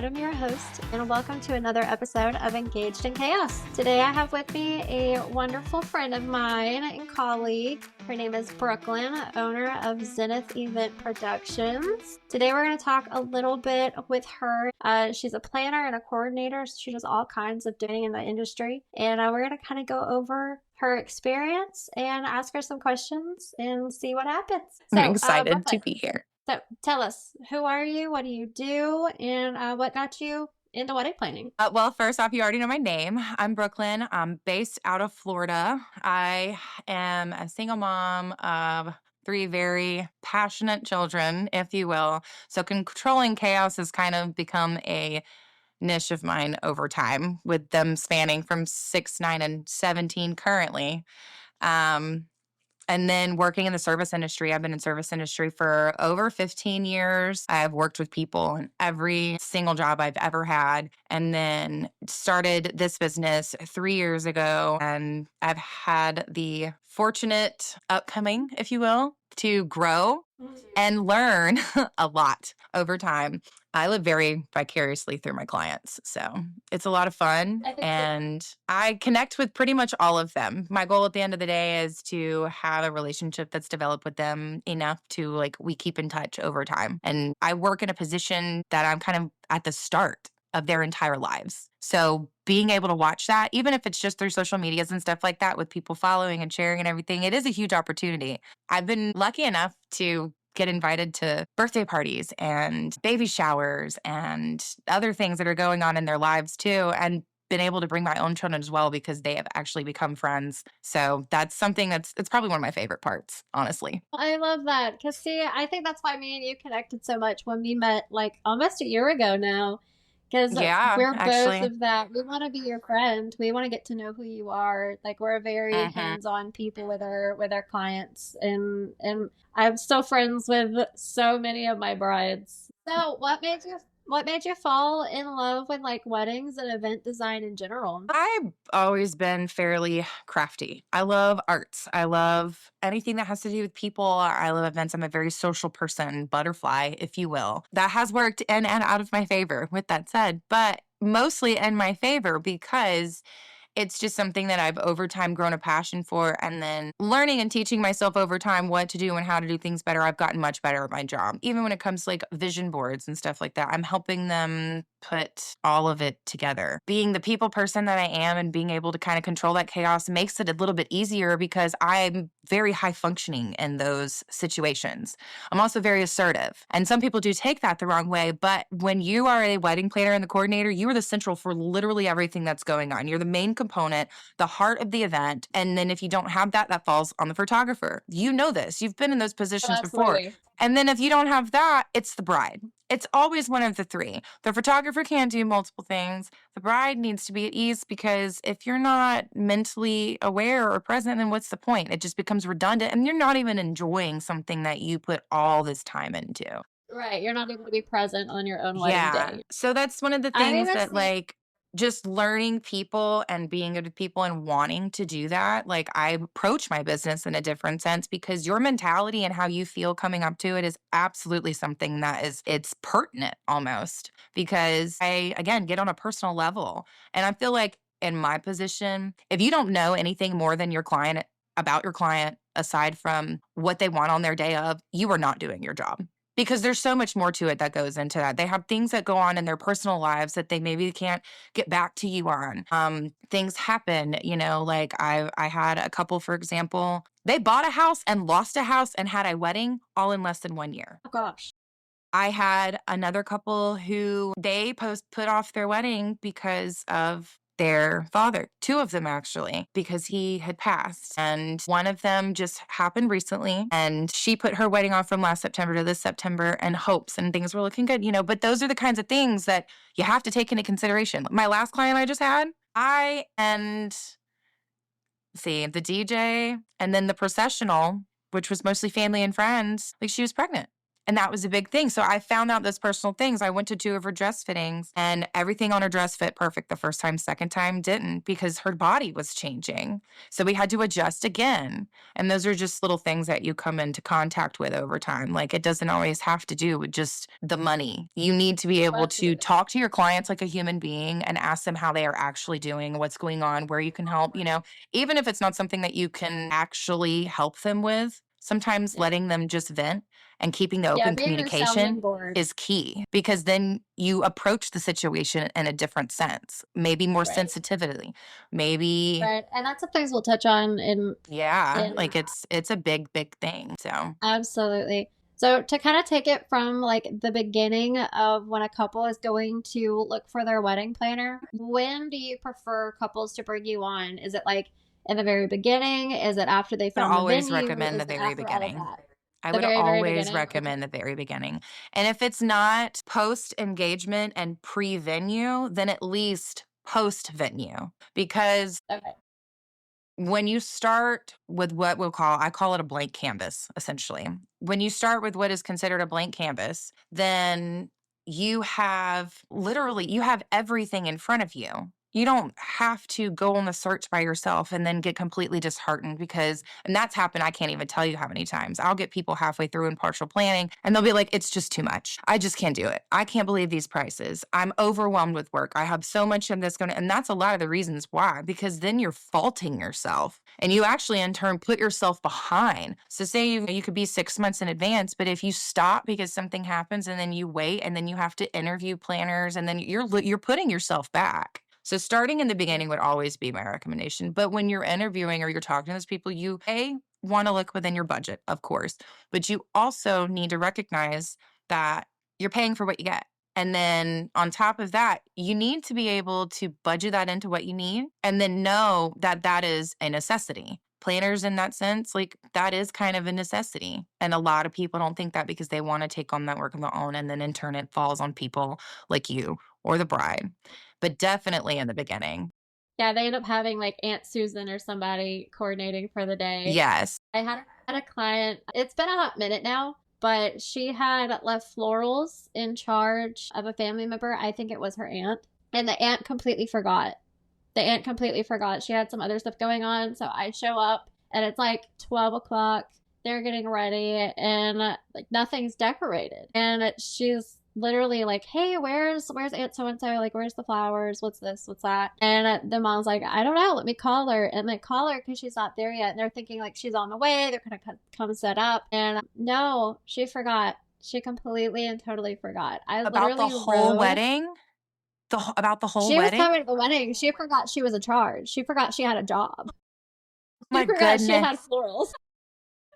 Autumn, your host, and welcome to another episode of Engaged in Chaos. Today I have with me a wonderful friend of mine and colleague. Her name is Brooklyn, owner of Zenith Event Productions. Today we're going to talk a little bit with her. She's a planner and a coordinator. So she does all kinds of doing in the industry. And we're going to kind of go over her experience and ask her some questions and see what happens. So, I'm excited Brooklyn, to be here. so tell us, who are you? What do you do? And what got you into wedding planning? Well, first off, you already know my name. I'm Brooklyn. I'm based out of Florida. I am a single mom of three very passionate children, if you will. So controlling chaos has kind of become a niche of mine over time, with them spanning from 6, 9, and 17 currently. And then working in the service industry, I've been in service industry for over 15 years. I've worked with people in every single job I've ever had, and then started this business 3 years ago. And I've had the fortunate upcoming, if you will, to grow and learn a lot over time. I live very vicariously through my clients, so it's a lot of fun, and I connect with pretty much all of them. My goal at the end of the day is to have a relationship that's developed with them enough to, we keep in touch over time. And I work in a position that I'm kind of at the start of their entire lives. So being able to watch that, even if it's just through social medias and stuff like that, with people following and sharing and everything, it is a huge opportunity. I've been lucky enough to get invited to birthday parties and baby showers and other things that are going on in their lives too, and been able to bring my own children as well, because they have actually become friends. So that's something it's probably one of my favorite parts, honestly. I love that, because see, I think that's why me and you connected so much when we met almost a year ago now. Because Yeah, we're both actually. of that. We want to be your friend. We want to get to know who you are. We're very hands-on people with our clients, and I'm still friends with so many of my brides. So, what made you fall in love with weddings and event design in general? I've always been fairly crafty. I love arts. I love anything that has to do with people. I love events. I'm a very social person, butterfly, if you will. That has worked in and out of my favor, with that said, but mostly in my favor, because it's just something that I've over time grown a passion for, and then learning and teaching myself over time what to do and how to do things better. I've gotten much better at my job. Even when it comes to vision boards and stuff like that, I'm helping them put all of it together. Being the people person that I am and being able to kind of control that chaos makes it a little bit easier, because I'm very high functioning in those situations. I'm also very assertive. And some people do take that the wrong way, but when you are a wedding planner and the coordinator, you are the central for literally everything that's going on. You're the main component, the heart of the event. And then if you don't have that, that falls on the photographer. You know this. You've been in those positions before. And then if you don't have that, it's the bride. It's always one of the three. The photographer can't do multiple things. The bride needs to be at ease, because if you're not mentally aware or present, then what's the point? It just becomes redundant, and you're not even enjoying something that you put all this time into. Right, you're not able to be present on your own wedding day. So that's one of the things that just learning people and being good with people and wanting to do that. I approach my business in a different sense, because your mentality and how you feel coming up to it is absolutely something that it's pertinent almost, because I, again, get on a personal level. And I feel like in my position, if you don't know anything more than your client about your client, aside from what they want on their day of, you are not doing your job. Because there's so much more to it that goes into that. They have things that go on in their personal lives that they maybe can't get back to you on. Things happen, I had a couple, for example, they bought a house and lost a house and had a wedding all in less than 1 year. Oh gosh. I had another couple who they put off their wedding because of their father, 2 of them actually, because he had passed. And one of them just happened recently, and she put her wedding off from last September to this September in hopes, and things were looking good, but those are the kinds of things that you have to take into consideration. My last client I just had, the DJ and then the processional, which was mostly family and friends, she was pregnant. And that was a big thing. So I found out those personal things. I went to 2 of her dress fittings and everything on her dress fit perfect the first time, second time didn't because her body was changing. So we had to adjust again. And those are just little things that you come into contact with over time. Like it doesn't always have to do with just the money. You need to be able to Absolutely. talk to your clients like a human being and ask them how they are actually doing, what's going on, where you can help, even if it's not something that you can actually help them with. Sometimes Yeah. letting them just vent and keeping the Yeah, open being your sounding communication board. is key because then you approach the situation in a different sense, maybe more Right. sensitivity, maybe Right. And that's some things we'll touch on yeah, in like it's a big thing. So absolutely. So to kind of take it from like the beginning of when a couple is going to look for their wedding planner, when do you prefer couples to bring you on? Is it like in the very beginning? Is it after they I would found the always venue? recommend Is the it very after all of beginning. that? I The would very, very always beginning? Okay. recommend the very beginning. And if it's not post engagement and pre venue, then at least post venue because Okay. when you start with what I call it a blank canvas, essentially. When you start with what is considered a blank canvas, then you have everything in front of you. You don't have to go on the search by yourself and then get completely disheartened and that's happened. I can't even tell you how many times. I'll get people halfway through in partial planning and they'll be like, it's just too much. I just can't do it. I can't believe these prices. I'm overwhelmed with work. I have so much of this and that's a lot of the reasons why, because then you're faulting yourself and you actually in turn put yourself behind. So say you could be 6 months in advance, but if you stop because something happens and then you wait and then you have to interview planners and then you're putting yourself back. So starting in the beginning would always be my recommendation. But when you're interviewing or you're talking to those people, you want to look within your budget, of course, but you also need to recognize that you're paying for what you get. And then on top of that, you need to be able to budget that into what you need and then know that that is a necessity. Planners in that sense, like that is kind of a necessity. And a lot of people don't think that because they want to take on that work of their own. And then in turn, it falls on people like you or the bride, but definitely in the beginning. Yeah, they end up having like Aunt Susan or somebody coordinating for the day. Yes. I had a client, it's been a hot minute now, but she had left florals in charge of a family member. I think it was her aunt. And the aunt completely forgot. The aunt completely forgot. She had some other stuff going on. So I show up and it's like 12 o'clock. They're getting ready and like nothing's decorated. And she's literally like, hey, where's Aunt so and so? Like, where's the flowers? What's this? What's that? And the mom's like, I don't know. Let me call her. And they call her because she's not there yet. And they're thinking like she's on the way. They're gonna come set up. And no, she forgot. She completely and totally forgot. I About the literally whole rode. wedding? About the whole She was wedding? coming to the wedding. She forgot she was in charge. She forgot she had a job. She My forgot she goodness. had florals.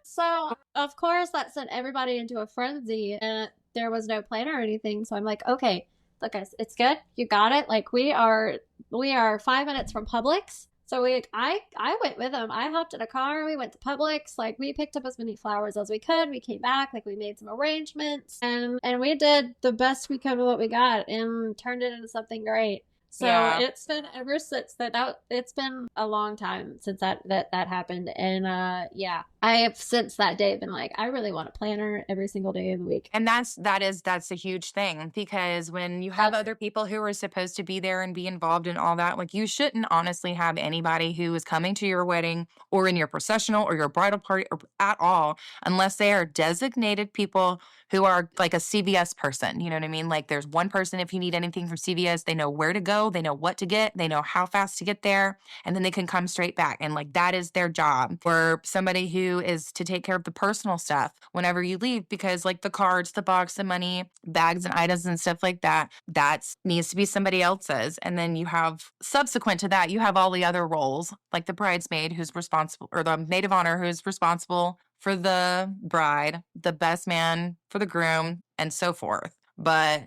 So, of course, that sent everybody into a frenzy, and there was no plan or anything. So I'm like, okay, look, guys, it's good. You got it. Like we are 5 minutes from Publix. So I went with them. I hopped in a car. We went to Publix. Like we picked up as many flowers as we could. We came back. Like we made some arrangements, and we did the best we could with what we got, and turned it into something great. So Yeah. it's been ever since that it's been a long time since that happened. And yeah, I have since that day been like, I really want a planner every single day of the week. And that's a huge thing because when you have That's other people who are supposed to be there and be involved in all that, like you shouldn't honestly have anybody who is coming to your wedding or in your processional or your bridal party or at all unless they are designated people who are like a CVS person. You know what I mean? Like there's one person if you need anything from CVS, they know where to go, they know what to get, they know how fast to get there, and then they can come straight back. And like that is their job. For somebody who is to take care of the personal stuff whenever you leave, because like the cards, the box, the money, bags and items and stuff like that, that needs to be somebody else's. And then you have subsequent to that, you have all the other roles, like the bridesmaid who's responsible, or the maid of honor who's responsible for the bride, the best man for the groom, and so forth. But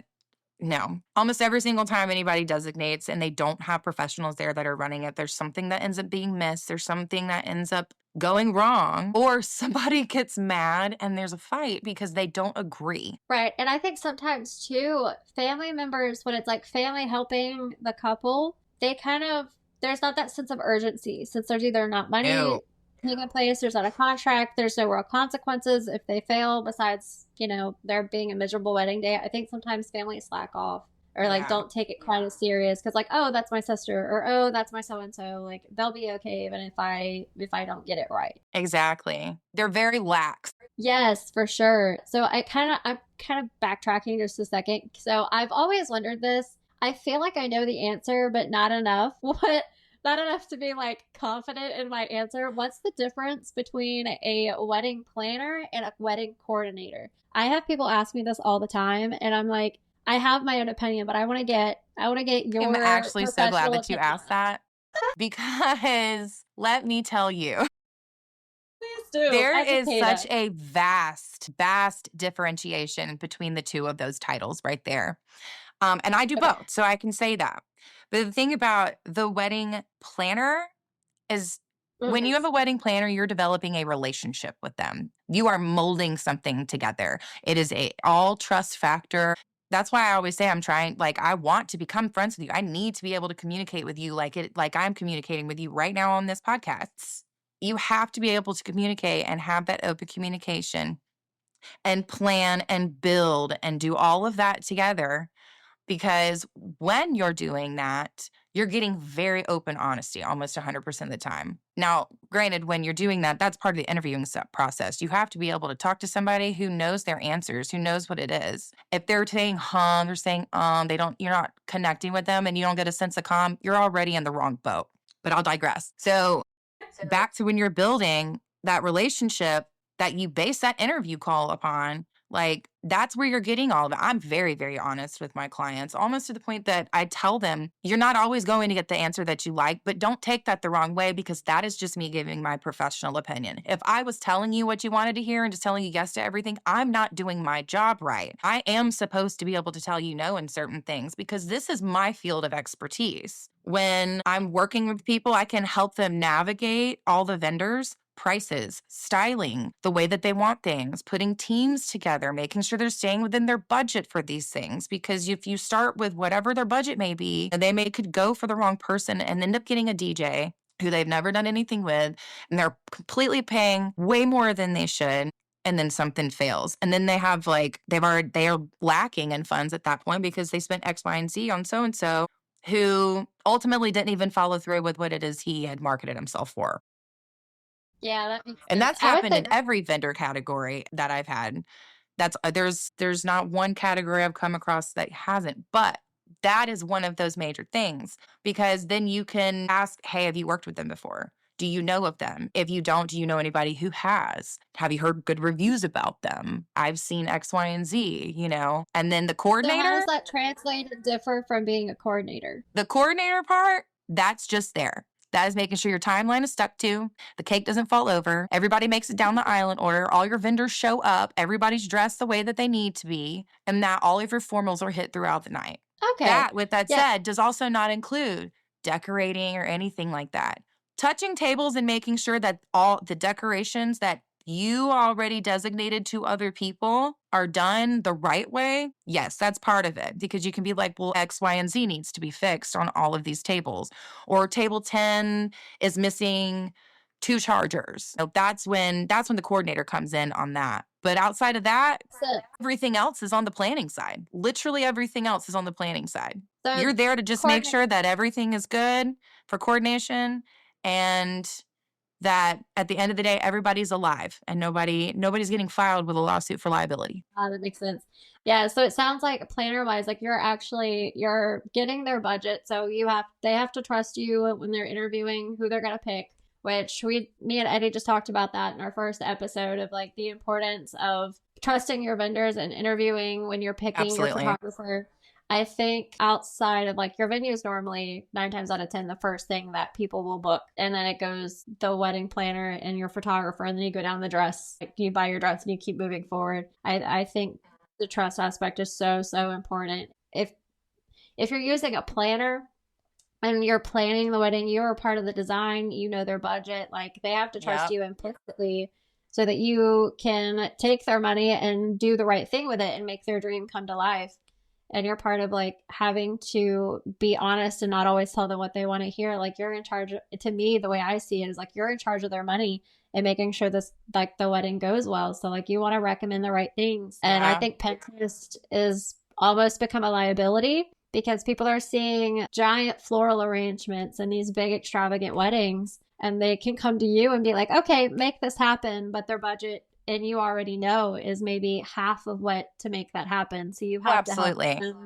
no, almost every single time anybody designates and they don't have professionals there that are running it, there's something that ends up being missed. There's something that ends up going wrong, or somebody gets mad and there's a fight because they don't agree. right. And I think sometimes too, family members, when it's like family helping the couple, they kind of there's not that sense of urgency since there's either not money No. taking place. There's not a contract. There's no real consequences if they fail, besides, there being a miserable wedding day. I think sometimes families slack off or like Yeah. don't take it quite as serious because like, oh, that's my sister, or oh, that's my so and so. Like they'll be okay even if I don't get it right. Exactly. They're very lax. Yes, for sure. So I'm kind of backtracking just a second. So I've always wondered this. I feel like I know the answer, but not enough. Not enough to be like confident in my answer. What's the difference between a wedding planner and a wedding coordinator? I have people ask me this all the time, and I'm like, I have my own opinion, but I want to get I'm your actually so glad professional that you opinion asked on it. that because let me tell you, Please do there is educate such us. a vast differentiation between the two of those titles right there. And I do Okay. both, so I can say that. But the thing about the wedding planner is when Mhm. you have a wedding planner, you're developing a relationship with them. You are molding something together. It is a all trust factor. That's why I always say I'm trying, like, I want to become friends with you. I need to be able to communicate with you like I'm communicating with you right now on this podcast. You have to be able to communicate and have that open communication and plan and build and do all of that together, because when you're doing that, you're getting very open honesty almost 100% of the time. Now, granted, when you're doing that, that's part of the interviewing process. You have to be able to talk to somebody who knows their answers, who knows what it is. If they're saying they're saying you're not connecting with them and you don't get a sense of calm, you're already in the wrong boat. But I'll digress. So back to when you're building that relationship that you base that interview call upon, like that's where you're getting all of it. I'm very, very honest with my clients, almost to the point that I tell them, you're not always going to get the answer that you like, but don't take that the wrong way because that is just me giving my professional opinion. If I was telling you what you wanted to hear and just telling you yes to everything, I'm not doing my job right. I am supposed to be able to tell you no in certain things because this is my field of expertise. When I'm working with people, I can help them navigate all the vendors, prices, styling, the way that they want things, putting teams together, making sure they're staying within their budget for these things. Because if you start with whatever their budget may be, could go for the wrong person and end up getting a DJ who they've never done anything with, and they're completely paying way more than they should. And then something fails. And then they are lacking in funds at that point because they spent X, Y, and Z on so and so who ultimately didn't even follow through with what it is he had marketed himself for. Yeah, that makes And sense. that's I would happened in think. every vendor category that I've had. That's there's not one category I've come across that hasn't, but that is one of those major things because then you can ask, "Hey, have you worked with them before? Do you know of them? If you don't, do you know anybody who has? Have you heard good reviews about them? I've seen X, Y, and Z, you know." And then So how does that translate and differ from being a coordinator? the coordinator part, that's just there. That is making sure your timeline is stuck to, the cake doesn't fall over, everybody makes it down the aisle in order, all your vendors show up, everybody's dressed the way that they need to be, and that all of your formals are hit throughout the night. Okay. That, with that Yeah. said, does also not include decorating or anything like that. Touching tables and making sure that all the decorations that you already designated to other people are done the right way. Yes, that's part of it because you can be like, well, X, Y, and Z needs to be fixed on all of these tables. Or table 10 is missing two chargers. So that's when the coordinator comes in on that. But outside of that, So, everything else is on the planning side. Literally everything else is on the planning side. so You're there to just make coordinate. sure that everything is good for coordination and that at the end of the day everybody's alive and nobody's getting filed with a lawsuit for liability. That makes sense. Yeah. So it sounds like planner wise, like you're getting their budget, so they have to trust you when they're interviewing who they're gonna pick. Which me and Eddie just talked about that in our first episode of like the importance of trusting your vendors and interviewing when you're picking your Absolutely. photographer. I think outside of like your venue is normally 9 times out of 10 the first thing that people will book, and then it goes the wedding planner and your photographer, and then you go down the dress. Like you buy your dress and you keep moving forward. I think the trust aspect is so important. If you're using a planner and you're planning the wedding, you're a part of the design. You know their budget. Like they have to trust Yep. you implicitly so that you can take their money and do the right thing with it and make their dream come to life. and you're part of like having to be honest and not always tell them what they want to hear. Like you're in charge of, to me, the way I see it is like you're in charge of their money and making sure this like the wedding goes well. So like you want to recommend the right things. And I Yeah. think Pinterest is almost become a liability because people are seeing giant floral arrangements and these big extravagant weddings, and they can come to you and be like, okay, make this happen, but their budget, and you already know, is maybe half of what to make that happen. So you Oh, have to help absolutely. them.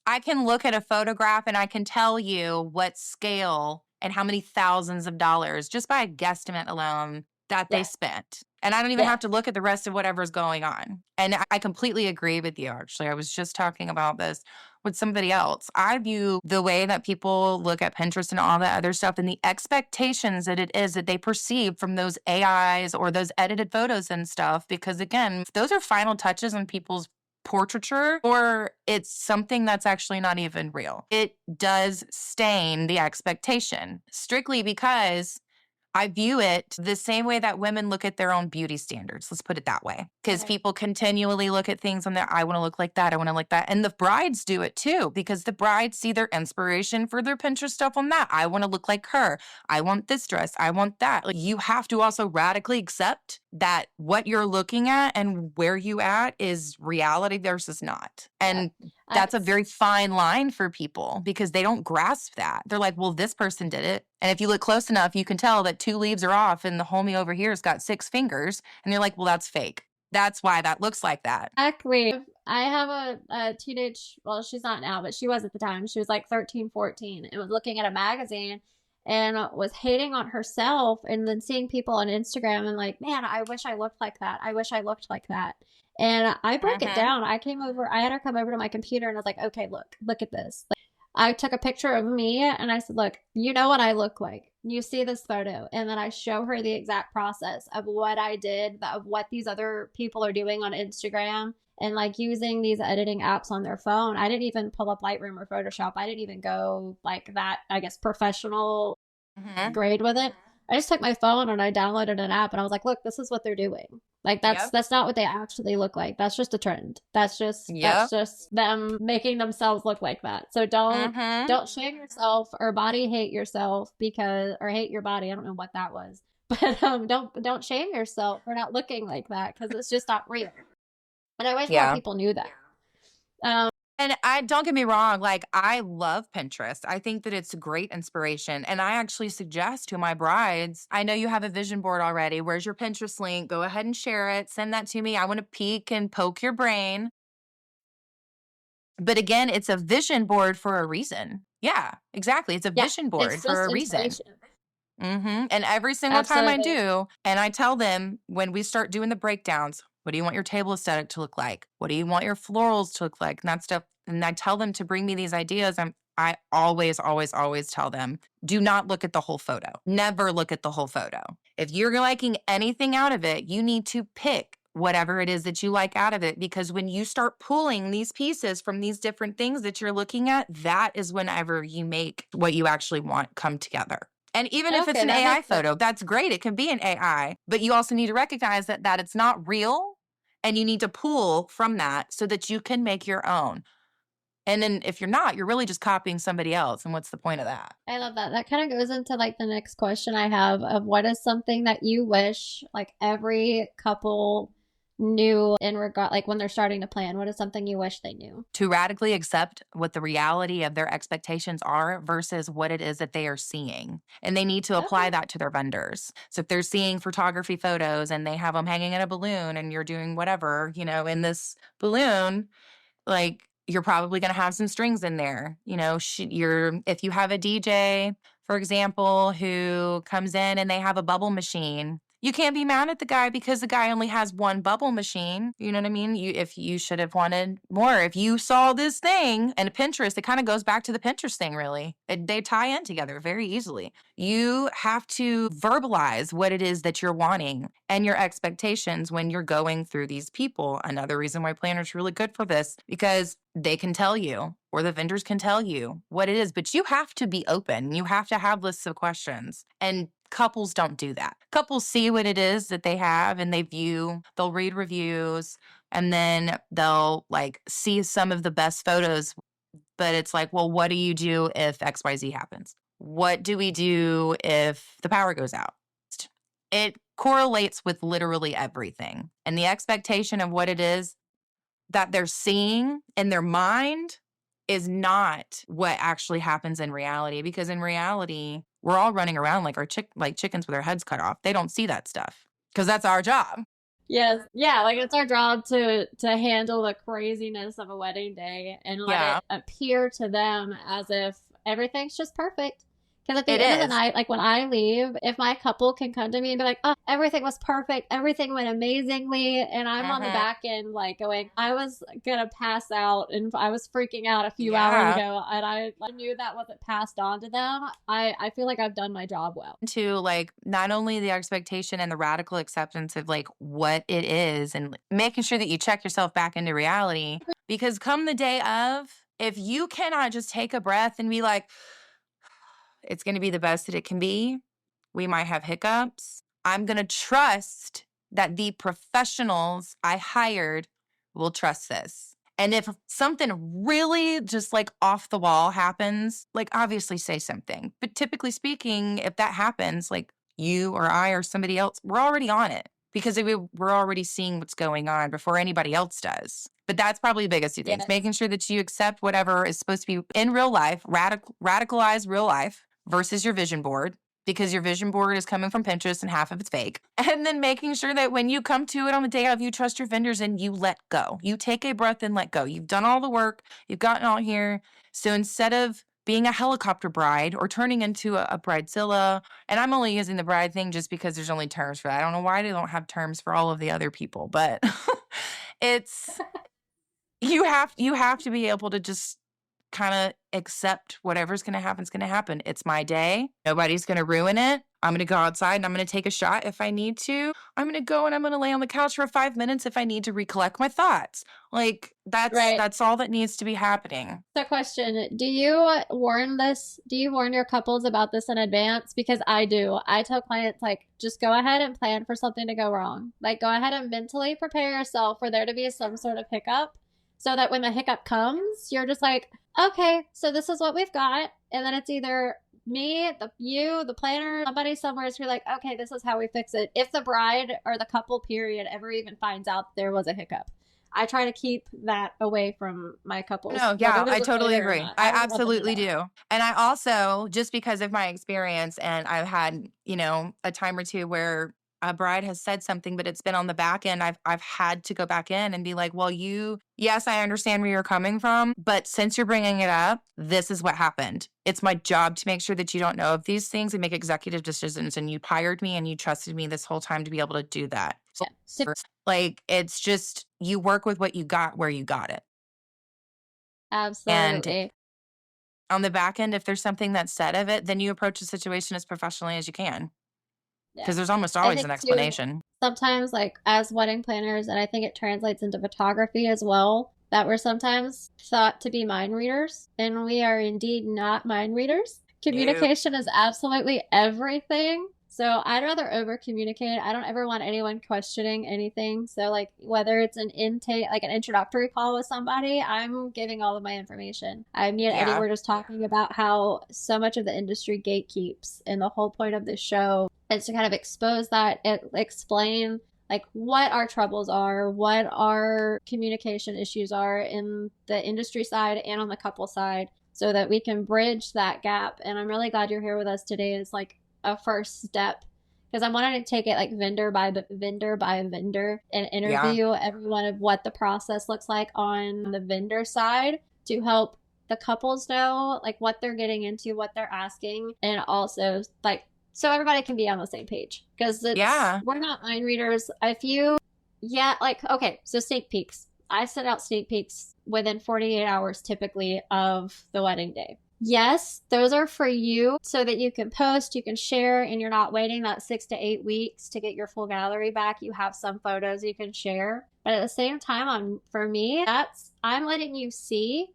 I can look at a photograph and I can tell you what scale and how many thousands of dollars just by a guesstimate alone that they Yeah. spent. And I don't even Yeah. have to look at the rest of whatever's going on. And I completely agree with you, actually. I was just talking about this with somebody else. I view the way that people look at Pinterest and all that other stuff and the expectations that it is that they perceive from those AIs or those edited photos and stuff. Because again, those are final touches on people's portraiture, or it's something that's actually not even real. It does stain the expectation strictly because I view it the same way that women look at their own beauty standards. Let's put it that way. Because Okay. people continually look at things on their, I want to look like that. I want to like that. And the brides do it too, because the brides see their inspiration for their Pinterest stuff on that. I want to look like her. I want this dress. I want that. Like, you have to also radically accept that what you're looking at and where you at is reality versus not. Yeah. And I, that's a very fine line for people because they don't grasp that. They're like, well, this person did it. And if you look close enough, you can tell that 2 leaves are off and the homie over here has got 6 fingers. And you're like, well, that's fake. That's why that looks like that. exactly. I have a teenage, well, she's not now, but she was at the time. She was like 13, 14, and was looking at a magazine and was hating on herself, and then seeing people on Instagram and like, man, I wish I looked like that. I wish I looked like that. And I broke it Mm-hmm. down. I had her come over to my computer and I was like, okay, look at this. Like, I took a picture of me and I said, look, you know what I look like. You see this photo. And then I show her the exact process of what I did, of what these other people are doing on Instagram, and like using these editing apps on their phone. I didn't even pull up Lightroom or Photoshop. I didn't even go like that, I guess, professional Mm-hmm. grade with it. I just took my phone and I downloaded an app and I was like, look, this is what they're doing. Like Yep. that's not what they actually look like. That's just a trend. That's Yep. just them making themselves look like that. So Mm-hmm. don't shame yourself or body hate yourself because, or hate your body. I don't know what that was. But don't shame yourself for not looking like that because it's just not real. And I wish more Yeah. people knew that. Um, And I don't get me wrong, like I love Pinterest. I think that it's a great inspiration. And I actually suggest to my brides, I know you have a vision board already. Where's your Pinterest link? Go ahead and share it. Send that to me. I want to peek and poke your brain. But again, it's a vision board for a reason. Yeah, exactly. It's a yeah, vision it's board for just a reason. inspiration. And every single time I Absolutely. do, and I tell them when we start doing the breakdowns, what do you want your table aesthetic to look like? What do you want your florals to look like? And that stuff. And I tell them to bring me these ideas. I always, always, always tell them, do not look at the whole photo. Never look at the whole photo. If you're liking anything out of it, you need to pick whatever it is that you like out of it. Because when you start pulling these pieces from these different things that you're looking at, that is whenever you make what you actually want come together. And even if it's Okay, an that AI makes sense. photo, that's great. It can be an AI, but you also need to recognize that it's not real and you need to pull from that so that you can make your own. And then if you're not, you're really just copying somebody else. And what's the point of that? I love that. That kind of goes into like the next question I have of what is something that you wish like every couple knew in regard, like when they're starting to plan, what is something you wish they knew? To radically accept what the reality of their expectations are versus what it is that they are seeing. And they need to apply Okay. that to their vendors. So if they're seeing photography photos and they have them hanging in a balloon and you're doing whatever, in this balloon, like you're probably going to have some strings in there. If you have a DJ, for example, who comes in and they have a bubble machine, you can't be mad at the guy because the guy only has one bubble machine. You know what I mean? If you should have wanted more, if you saw this thing and Pinterest, it kind of goes back to the Pinterest thing, really. They tie in together very easily. You have to verbalize what it is that you're wanting and your expectations when you're going through these people. Another reason why planners are really good for this, because they can tell you or the vendors can tell you what it is, but you have to be open. You have to have lists of questions. And couples don't do that. Couples see what it is that they have and they'll read reviews, And then they'll like see some of the best photos, but it's like, well, what do you do if XYZ happens? What do we do if the power goes out? It correlates with literally everything. And the expectation of what it is that they're seeing in their mind is not what actually happens in reality. Because in reality, we're all running around like like chickens with our heads cut off. They don't see that stuff because that's our job. Yes. Yeah, like it's our job to handle the craziness of a wedding day and let Yeah, it appear to them as if everything's just perfect. Because at it the end of the is. night, like when I leave, if my couple can come to me and be like, "Oh, everything was perfect, everything went amazingly," and I'm on the Mhm. back end like going, "I was gonna pass out and I was freaking out a few hours Yeah. ago," and I knew that wasn't passed on to them. I feel like I've done my job well. To like not only the expectation and the radical acceptance of like what it is and making sure that you check yourself back into reality because come the day of, if you cannot just take a breath and be like, it's going to be the best that it can be, we might have hiccups. I'm going to trust that the professionals I hired will trust this. And if something really just like off the wall happens, like obviously say something. But typically speaking, if that happens, like you or I or somebody else, we're already on it because we're already seeing what's going on before anybody else does. But that's probably the biggest two things, Yes. making sure that you accept whatever is supposed to be in real life, radicalize real life versus your vision board because your vision board is coming from Pinterest and half of it's fake. And then making sure that when you come to it on the day of, you trust your vendors and you let go. You take a breath and let go. You've done all the work, you've gotten out here. So instead of being a helicopter bride or turning into a bridezilla, and I'm only using the bride thing just because there's only terms for that. I don't know why they don't have terms for all of the other people, but it's you have to be able to just kind of accept whatever's going to happen is going to happen. It's my day. Nobody's going to ruin it. I'm going to go outside and I'm going to take a shot if I need to. I'm going to go and I'm going to lay on the couch for 5 minutes if I need to recollect my thoughts. Like Right. that's all that needs to be happening. So, question, do you warn this? Do you warn your couples about this in advance? Because I do. I tell clients, like, just go ahead and plan for something to go wrong. Like, go ahead and mentally prepare yourself for there to be some sort of hiccup so that when the hiccup comes, you're just like, okay, so this is what we've got. And then it's either me, you, the planner, somebody somewhere is like, okay, this is how we fix it. If the bride or the couple period ever even finds out there was a hiccup, I try to keep that away from my couples, No, whether yeah, there's I a totally planner or agree. not. I I don't want them to absolutely know. do. And I also, just because of my experience, and I've had, a time or two where a bride has said something, but it's been on the back end. I've had to go back in and be like, well, yes, I understand where you're coming from, but since you're bringing it up, this is what happened. It's my job to make sure that you don't know of these things and make executive decisions. And you hired me and you trusted me this whole time to be able to do that. So, Yeah. So, like, it's just you work with what you got where you got it. And absolutely. on the back end, if there's something that's said of it, then you approach the situation as professionally as you can Yeah. because there's almost I always think an too, explanation. sometimes like as wedding planners, and I think it translates into photography as well, that we're sometimes thought to be mind readers, and we are indeed not mind readers. No. Communication is absolutely everything. So I'd rather over communicate. I don't ever want anyone questioning anything. So like whether it's an intake, like an introductory call with somebody, I'm giving all of my information. Me and Eddie Yeah. were just talking about how so much of the industry gatekeeps, and the whole point of this show is to kind of expose that, explain like what our troubles are, what our communication issues are in the industry side and on the couple side, so that we can bridge that gap. And I'm really glad you're here with us today. Is like a first step, because I wanted to take it like vendor by vendor and Yeah. interview everyone of what the process looks like on the vendor side to help the couples know like what they're getting into, what they're asking, and also like so everybody can be on the same page, because it's Yeah. we're not mind readers. If you, yeah, like okay, so sneak peeks. I send out sneak peeks within 48 hours typically of the wedding day. Yes, those are for you so that you can post, you can share, and you're not waiting that 6 to 8 weeks to get your full gallery back. You have some photos you can share. But at the same time, for me, that's I'm letting you see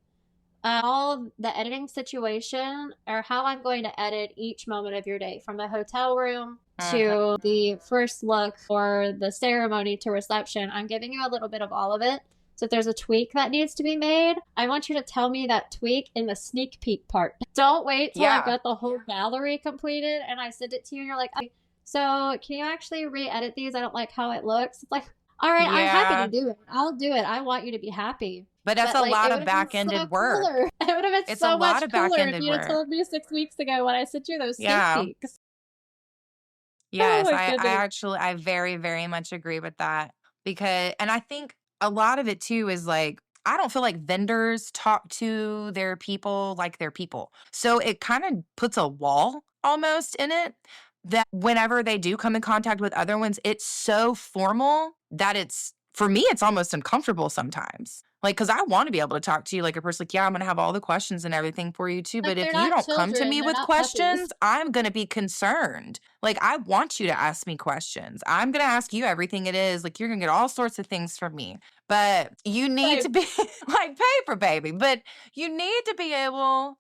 all the editing situation or how I'm going to edit each moment of your day from the hotel room Mhm. to the first look or the ceremony to reception. I'm giving you a little bit of all of it. So if there's a tweak that needs to be made, I want you to tell me that tweak in the sneak peek part. Don't wait till I've Yeah. got the whole gallery completed and I send it to you and you're like, "Okay, so can you actually re-edit these? I don't like how it looks." It's like, all right, I'm happy to Yeah. do it. I'll do it. I want you to be happy. But that's But a like, lot it of would have been so back-ended work. cooler. It would have been It's a so lot much of cooler if back-ended you'd have work. told me 6 weeks ago when I sent you those sneak Yeah. peeks. Oh Yes, my I goodness. actually I very, very much agree with that because and I think a lot of it too is like I don't feel like vendors talk to their people like their people. So it kind of puts a wall almost in it that whenever they do come in contact with other ones, it's so formal that it's for me, it's almost uncomfortable sometimes. Like, cause I want to be able to talk to you like a person, like, yeah, I'm gonna have all the questions and everything for you too. But Like, if they're you not don't come to children, me they're with not puppies. questions, I'm gonna be concerned. Like, I want you to ask me questions. I'm gonna ask you everything it is. Like, you're gonna get all sorts of things from me. But you need to Like, be like paper, baby. But you need to be able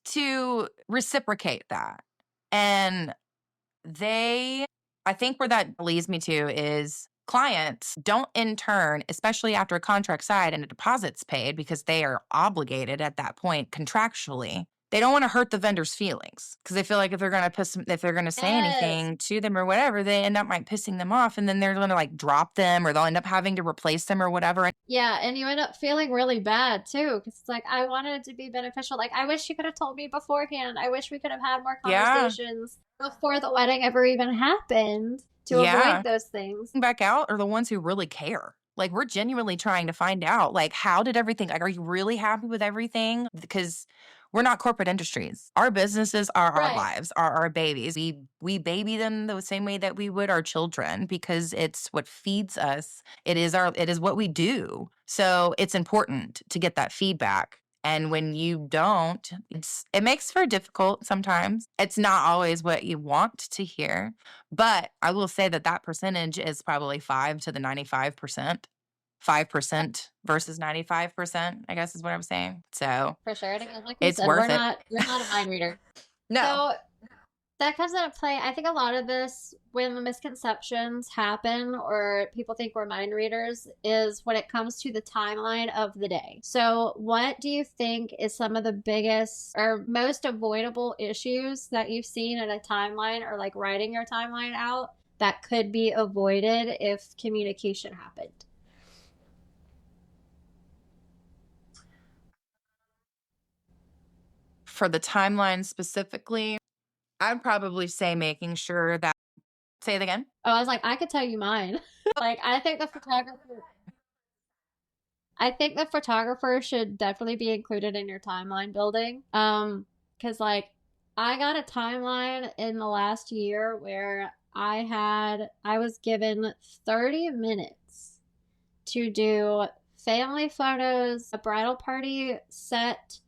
to reciprocate that. And they I think where that leads me to is clients don't in turn, especially after a contract signed and a deposit's paid because they are obligated at that point contractually. They don't want to hurt the vendor's feelings because they feel like if they're gonna say yes. anything to them or whatever, they end up like pissing them off, and then they're gonna like drop them or they'll end up having to replace them or whatever. Yeah, and you end up feeling really bad too, because it's like, I wanted it to be beneficial. Like, I wish you could have told me beforehand. I wish we could have had more Yeah, conversations before the wedding ever even happened to avoid yeah. those things. Back out are the ones who really care. Like, we're genuinely trying to find out, like, how did everything like, are you really happy with everything? Because we're not corporate industries. Our businesses are our Right. lives, are our babies. We baby them the same way that we would our children because it's what feeds us. It is what we do. So it's important to get that feedback. And when you don't, it makes for difficult sometimes. It's not always what you want to hear, but I will say that that percentage is probably 5 to the 95%. 5% versus 95%, I guess is what I'm saying. So, For sure. And again, like we it's said, worth it. you're not a mind reader. No. So that comes into play. I think a lot of this, when the misconceptions happen or people think we're mind readers, is when it comes to the timeline of the day. So, what do you think is some of the biggest or most avoidable issues that you've seen in a timeline or like writing your timeline out that could be avoided if communication happened? For the timeline specifically, I'd probably say making sure that say it again? Oh, I was like, I could tell you mine. Like, I think the photographer should definitely be included in your timeline building. Because like I got a timeline in the last year where I was given 30 minutes to do family photos, a bridal party set,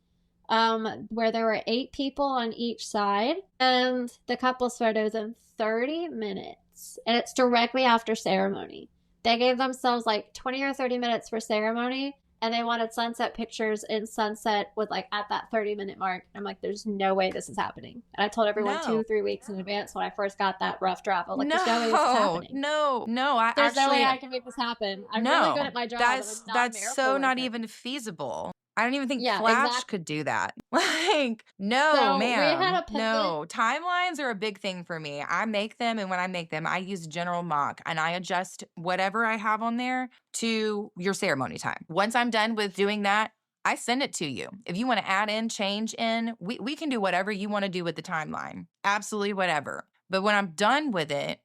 where there were 8 people on each side, and the couple's photos in 30 minutes. And it's directly after ceremony. They gave themselves like 20 or 30 minutes for ceremony, and they wanted sunset pictures in sunset with like at that 30-minute mark. I'm like, there's no way this is happening. And I told everyone No. 2, 3 weeks in advance when I first got that rough draft. I was like, there's no way this is No. happening. No. No. I There's no way actually I can make this happen. I'm really good no. at my job and I'm not a That's miracle so not worker. even feasible. I don't even think Yeah, Flash exactly. could do that. Like, no, So we had ma'am. a pivot. No. Timelines are a big thing for me. I make them, and when I make them, I use General Mock and I adjust whatever I have on there to your ceremony time. Once I'm done with doing that, I send it to you. If you want to add in, change in, we can do whatever you want to do with the timeline. Absolutely whatever. But when I'm done with it,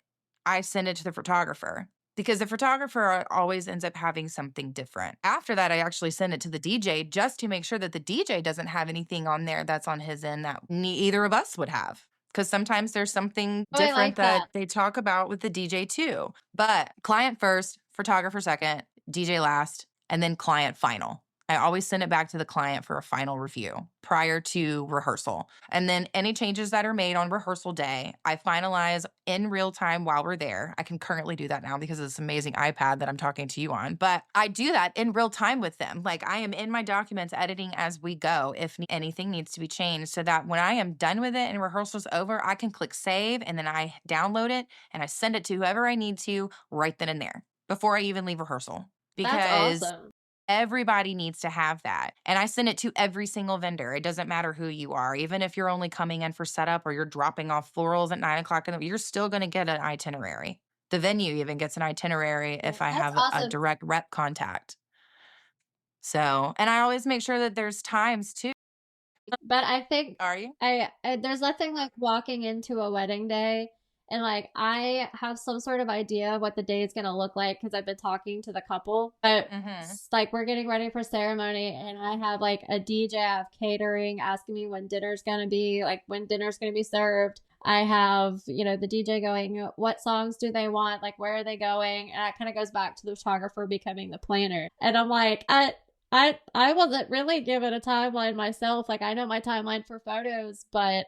I send it to the photographer because the photographer always ends up having something different. After that, I actually send it to the DJ just to make sure that the DJ doesn't have anything on there that's on his end that either of us would have. Because sometimes there's something Oh, I different like that that. they talk about with the DJ too. But client first, photographer second, DJ last, and then client final. I always send it back to the client for a final review prior to rehearsal. And then any changes that are made on rehearsal day, I finalize in real time while we're there. I can currently do that now because of this amazing iPad that I'm talking to you on. But I do that in real time with them. Like I am in my documents editing as we go if anything needs to be changed so that when I am done with it and rehearsal's over, I can click save and then I download it and I send it to whoever I need to right then and there before I even leave rehearsal. That's Because awesome. everybody needs to have that. And I send it to every single vendor. It doesn't matter who you are. Even if you're only coming in for setup or you're dropping off florals at 9 o'clock you're still going to get an itinerary. The venue even gets an itinerary Yeah, if I that's have a awesome. direct rep contact. So, and I always make sure that there's times too. But I think Are you? I there's nothing like walking into a wedding day and like I have some sort of idea of what the day is gonna look like because I've been talking to the couple. But Mm-hmm. like we're getting ready for ceremony and I have like a DJ, I have catering asking me when dinner's gonna be, like when dinner's gonna be served. I have, the DJ going, what songs do they want? Like, where are they going? And that kind of goes back to the photographer becoming the planner. And I'm like, I wasn't really given a timeline myself. Like I know my timeline for photos, but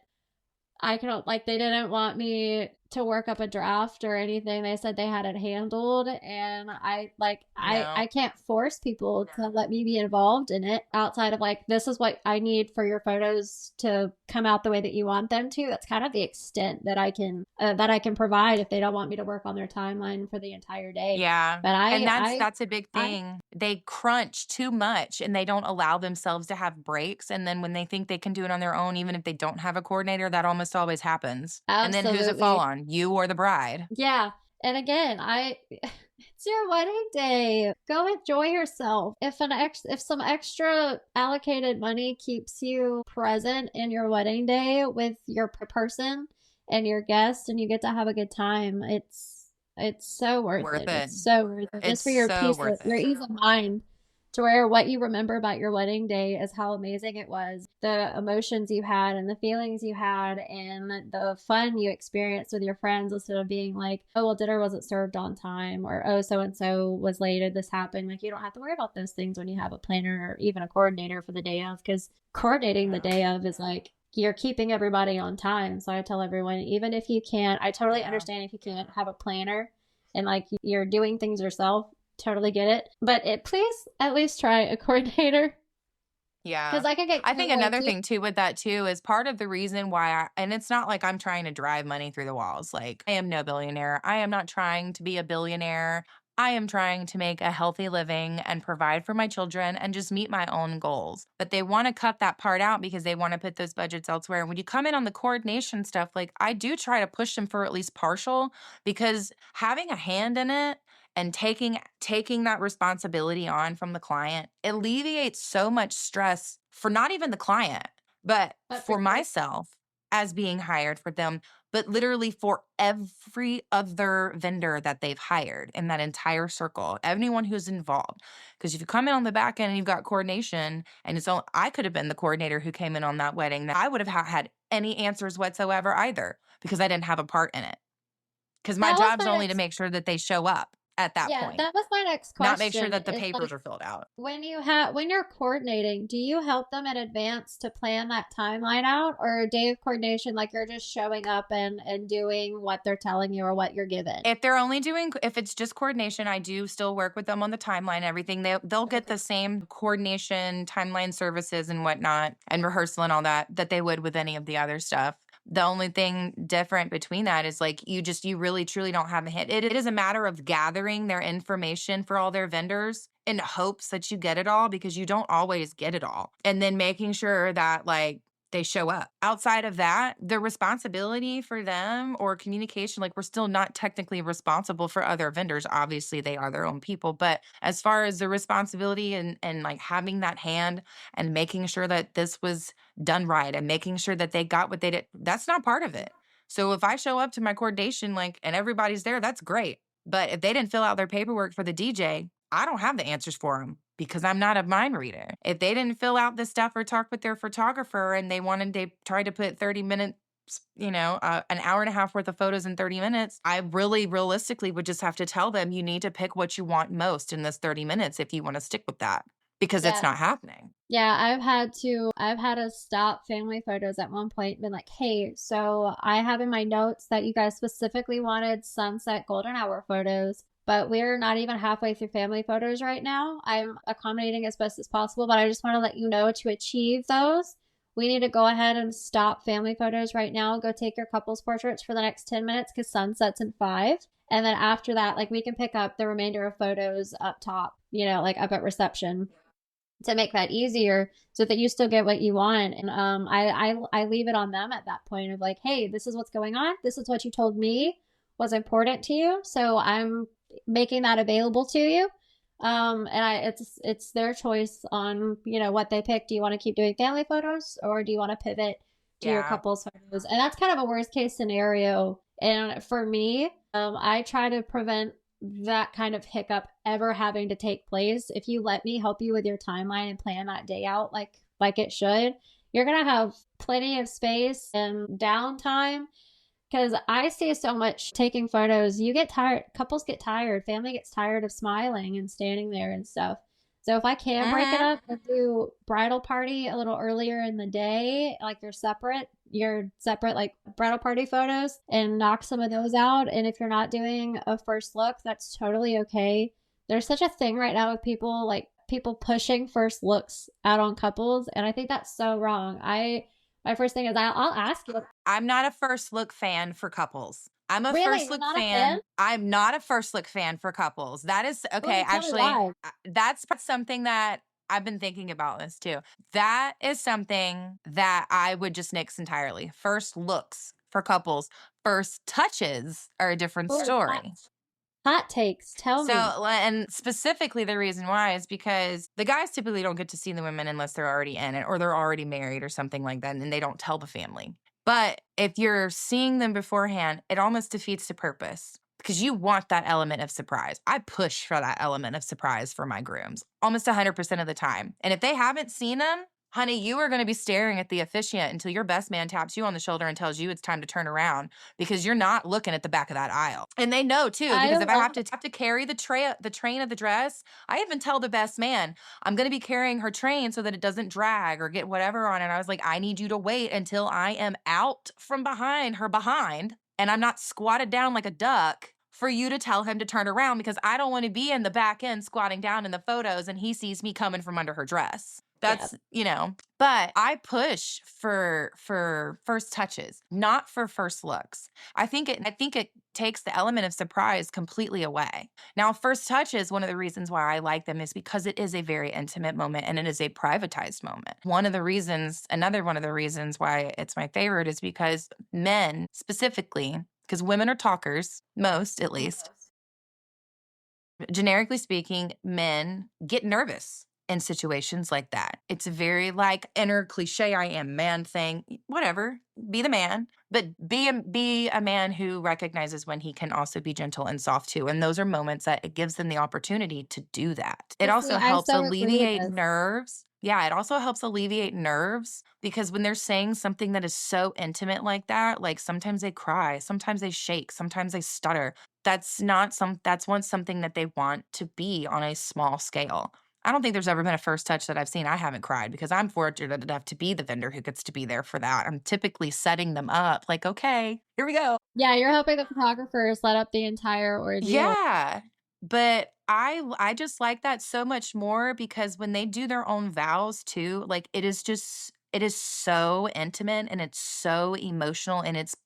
I can like they didn't want me to work up a draft or anything. They said they had it handled and I No. can't force people to let me be involved in it outside of like this is what I need for your photos to come out the way that you want them to. That's kind of the extent that I can provide if they don't want me to work on their timeline for the entire day. Yeah. But And that's a big I thing. They crunch too much and they don't allow themselves to have breaks. And then when they think they can do it on their own, even if they don't have a coordinator, that almost always happens. And then who's it fall absolutely. on? You or the bride. Yeah. And again, it's your wedding day. Go enjoy yourself. If some extra allocated money keeps you present in your wedding day with your person and your guest and you get to have a good time, it's so worth Worth it. it. It's so worth it. It's Just for your so peace worth your it. ease of mind to where what you remember about your wedding day is how amazing it was, the emotions you had and the feelings you had and the fun you experienced with your friends instead of being like, oh well, dinner wasn't served on time or oh so and so was late or this happened. Like you don't have to worry about those things when you have a planner or even a coordinator for the day of, because coordinating the day of is like you're keeping everybody on time. So I tell everyone, even if you can't, I totally Yeah. understand if you can't have a planner and like you're doing things yourself, totally get it. But please at least try a coordinator Yeah. because I can get I carried think away another too. thing too with that too is part of the reason why and it's not like I'm trying to drive money through the walls. Like I am no billionaire. I am not trying to be a billionaire. I am trying to make a healthy living and provide for my children and just meet my own goals. But they want to cut that part out because they want to put those budgets elsewhere. And when you come in on the coordination stuff, like I do try to push them for at least partial because having a hand in it and taking that responsibility on from the client alleviates so much stress for not even the client, but But for for you, myself as being hired for them, but literally for every other vendor that they've hired in that entire circle, anyone who's involved. Because if you come in on the back end and you've got coordination, and it's all, I could have been the coordinator who came in on that wedding, that I would have had any answers whatsoever either because I didn't have a part in it. Because my that was job's my only to next. make sure that they show up at that Yeah, point, that was my next not make sure question. that the Is papers like are filled out. when you're coordinating, do you help them in advance to plan that timeline out, or a day of coordination like you're just showing up and doing what they're telling you or what you're given? If it's just coordination, I do still work with them on the timeline and everything. They'll get Okay. the same coordination, timeline services and whatnot, and rehearsal and all that they would with any of the other stuff. The only thing different between that is like you really truly don't have a hit. It is a matter of gathering their information for all their vendors in hopes that you get it all because you don't always get it all. And then making sure that like they show up. Outside of that, the responsibility for them or communication, like we're still not technically responsible for other vendors. Obviously, they are their own people. But as far as the responsibility and like having that hand and making sure that this was done right and making sure that they got what they did, that's not part of it. So if I show up to my coordination, like, and everybody's there, that's great. But if they didn't fill out their paperwork for the DJ, I don't have the answers for them because I'm not a mind reader. If they didn't fill out the stuff or talk with their photographer and they tried to put 30 minutes, an hour and a half worth of photos in 30 minutes, I really realistically would just have to tell them you need to pick what you want most in this 30 minutes if you want to stick with that. because it's Yeah. not happening. Yeah, I've had to stop family photos at one point, been like, hey, so I have in my notes that you guys specifically wanted sunset golden hour photos, but we're not even halfway through family photos right now. I'm accommodating as best as possible, but I just want to let you know, to achieve those, we need to go ahead and stop family photos right now. Go take your couples portraits for the next 10 minutes because sunset's in 5. And then after that, like, we can pick up the remainder of photos up top, like up at reception, to make that easier so that you still get what you want. And I leave it on them at that point of like, hey, this is what's going on. This is what you told me was important to you. So I'm making that available to you. It's their choice on, what they pick. Do you want to keep doing family photos, or do you want to pivot to your Yeah. couples photos? And that's kind of a worst case scenario. And for me, I try to prevent that kind of hiccup ever having to take place. If you let me help you with your timeline and plan that day out like it should, you're gonna have plenty of space and downtime. Because I see so much taking photos, you get tired, couples get tired, family gets tired of smiling and standing there and stuff. So if I can break it Hmm. up and do bridal party a little earlier in the day, like you're separate like bridal party photos, and knock some of those out. And if you're not doing a first look, that's totally okay. There's such a thing right now with people pushing first looks out on couples, and I think that's so wrong. My first thing is I'll ask you. I'm not a first look fan for couples. I'm a Really, first you're look not a fan? fan. I'm not a first look fan for couples. That is okay. Oh, tell me Actually, why. that's something that I've been thinking about this too. That is something that I would just nix entirely. First looks for couples, first touches are a different Oh, story. hot takes. Tell So, me. and specifically the reason why is because the guys typically don't get to see the women unless they're already in it or they're already married or something like that, and they don't tell the family. But if you're seeing them beforehand, it almost defeats the purpose because you want that element of surprise. I push for that element of surprise for my grooms almost 100% of the time. And if they haven't seen them, honey, you are going to be staring at the officiant until your best man taps you on the shoulder and tells you it's time to turn around, because you're not looking at the back of that aisle. And they know too, I because if I love have to carry the train of the dress, I even tell the best man, I'm going to be carrying her train so that it doesn't drag or get whatever on it. I was like, I need you to wait until I am out from behind her behind and I'm not squatted down like a duck for you to tell him to turn around, because I don't want to be in the back end squatting down in the photos and he sees me coming from under her dress. yeah. That's, but I push for first touches, not for first looks. I think it takes the element of surprise completely away. Now, first touches, one of the reasons why I like them is because it is a very intimate moment and it is a privatized moment. Another one of the reasons why it's my favorite is because men specifically, because women are talkers, most at least, generically speaking, men get nervous in situations like that. It's a very like inner cliche I am man thing. Whatever, be the man, but be a man who recognizes when he can also be gentle and soft too. And those are moments that it gives them the opportunity to do that. It See, also I helps so agree with alleviate this. nerves. Yeah, it also helps alleviate nerves because when they're saying something that is so intimate like that, like sometimes they cry, sometimes they shake, sometimes they stutter. That's something that they want to be on a small scale. I don't think there's ever been a first touch that I've seen I haven't cried, because I'm fortunate enough to be the vendor who gets to be there for that. I'm typically setting them up like, okay, here we go. Yeah, you're helping the photographers let up the entire ordeal. Yeah. But I just like that so much more because when they do their own vows too, like it is so intimate and it's so emotional, and it's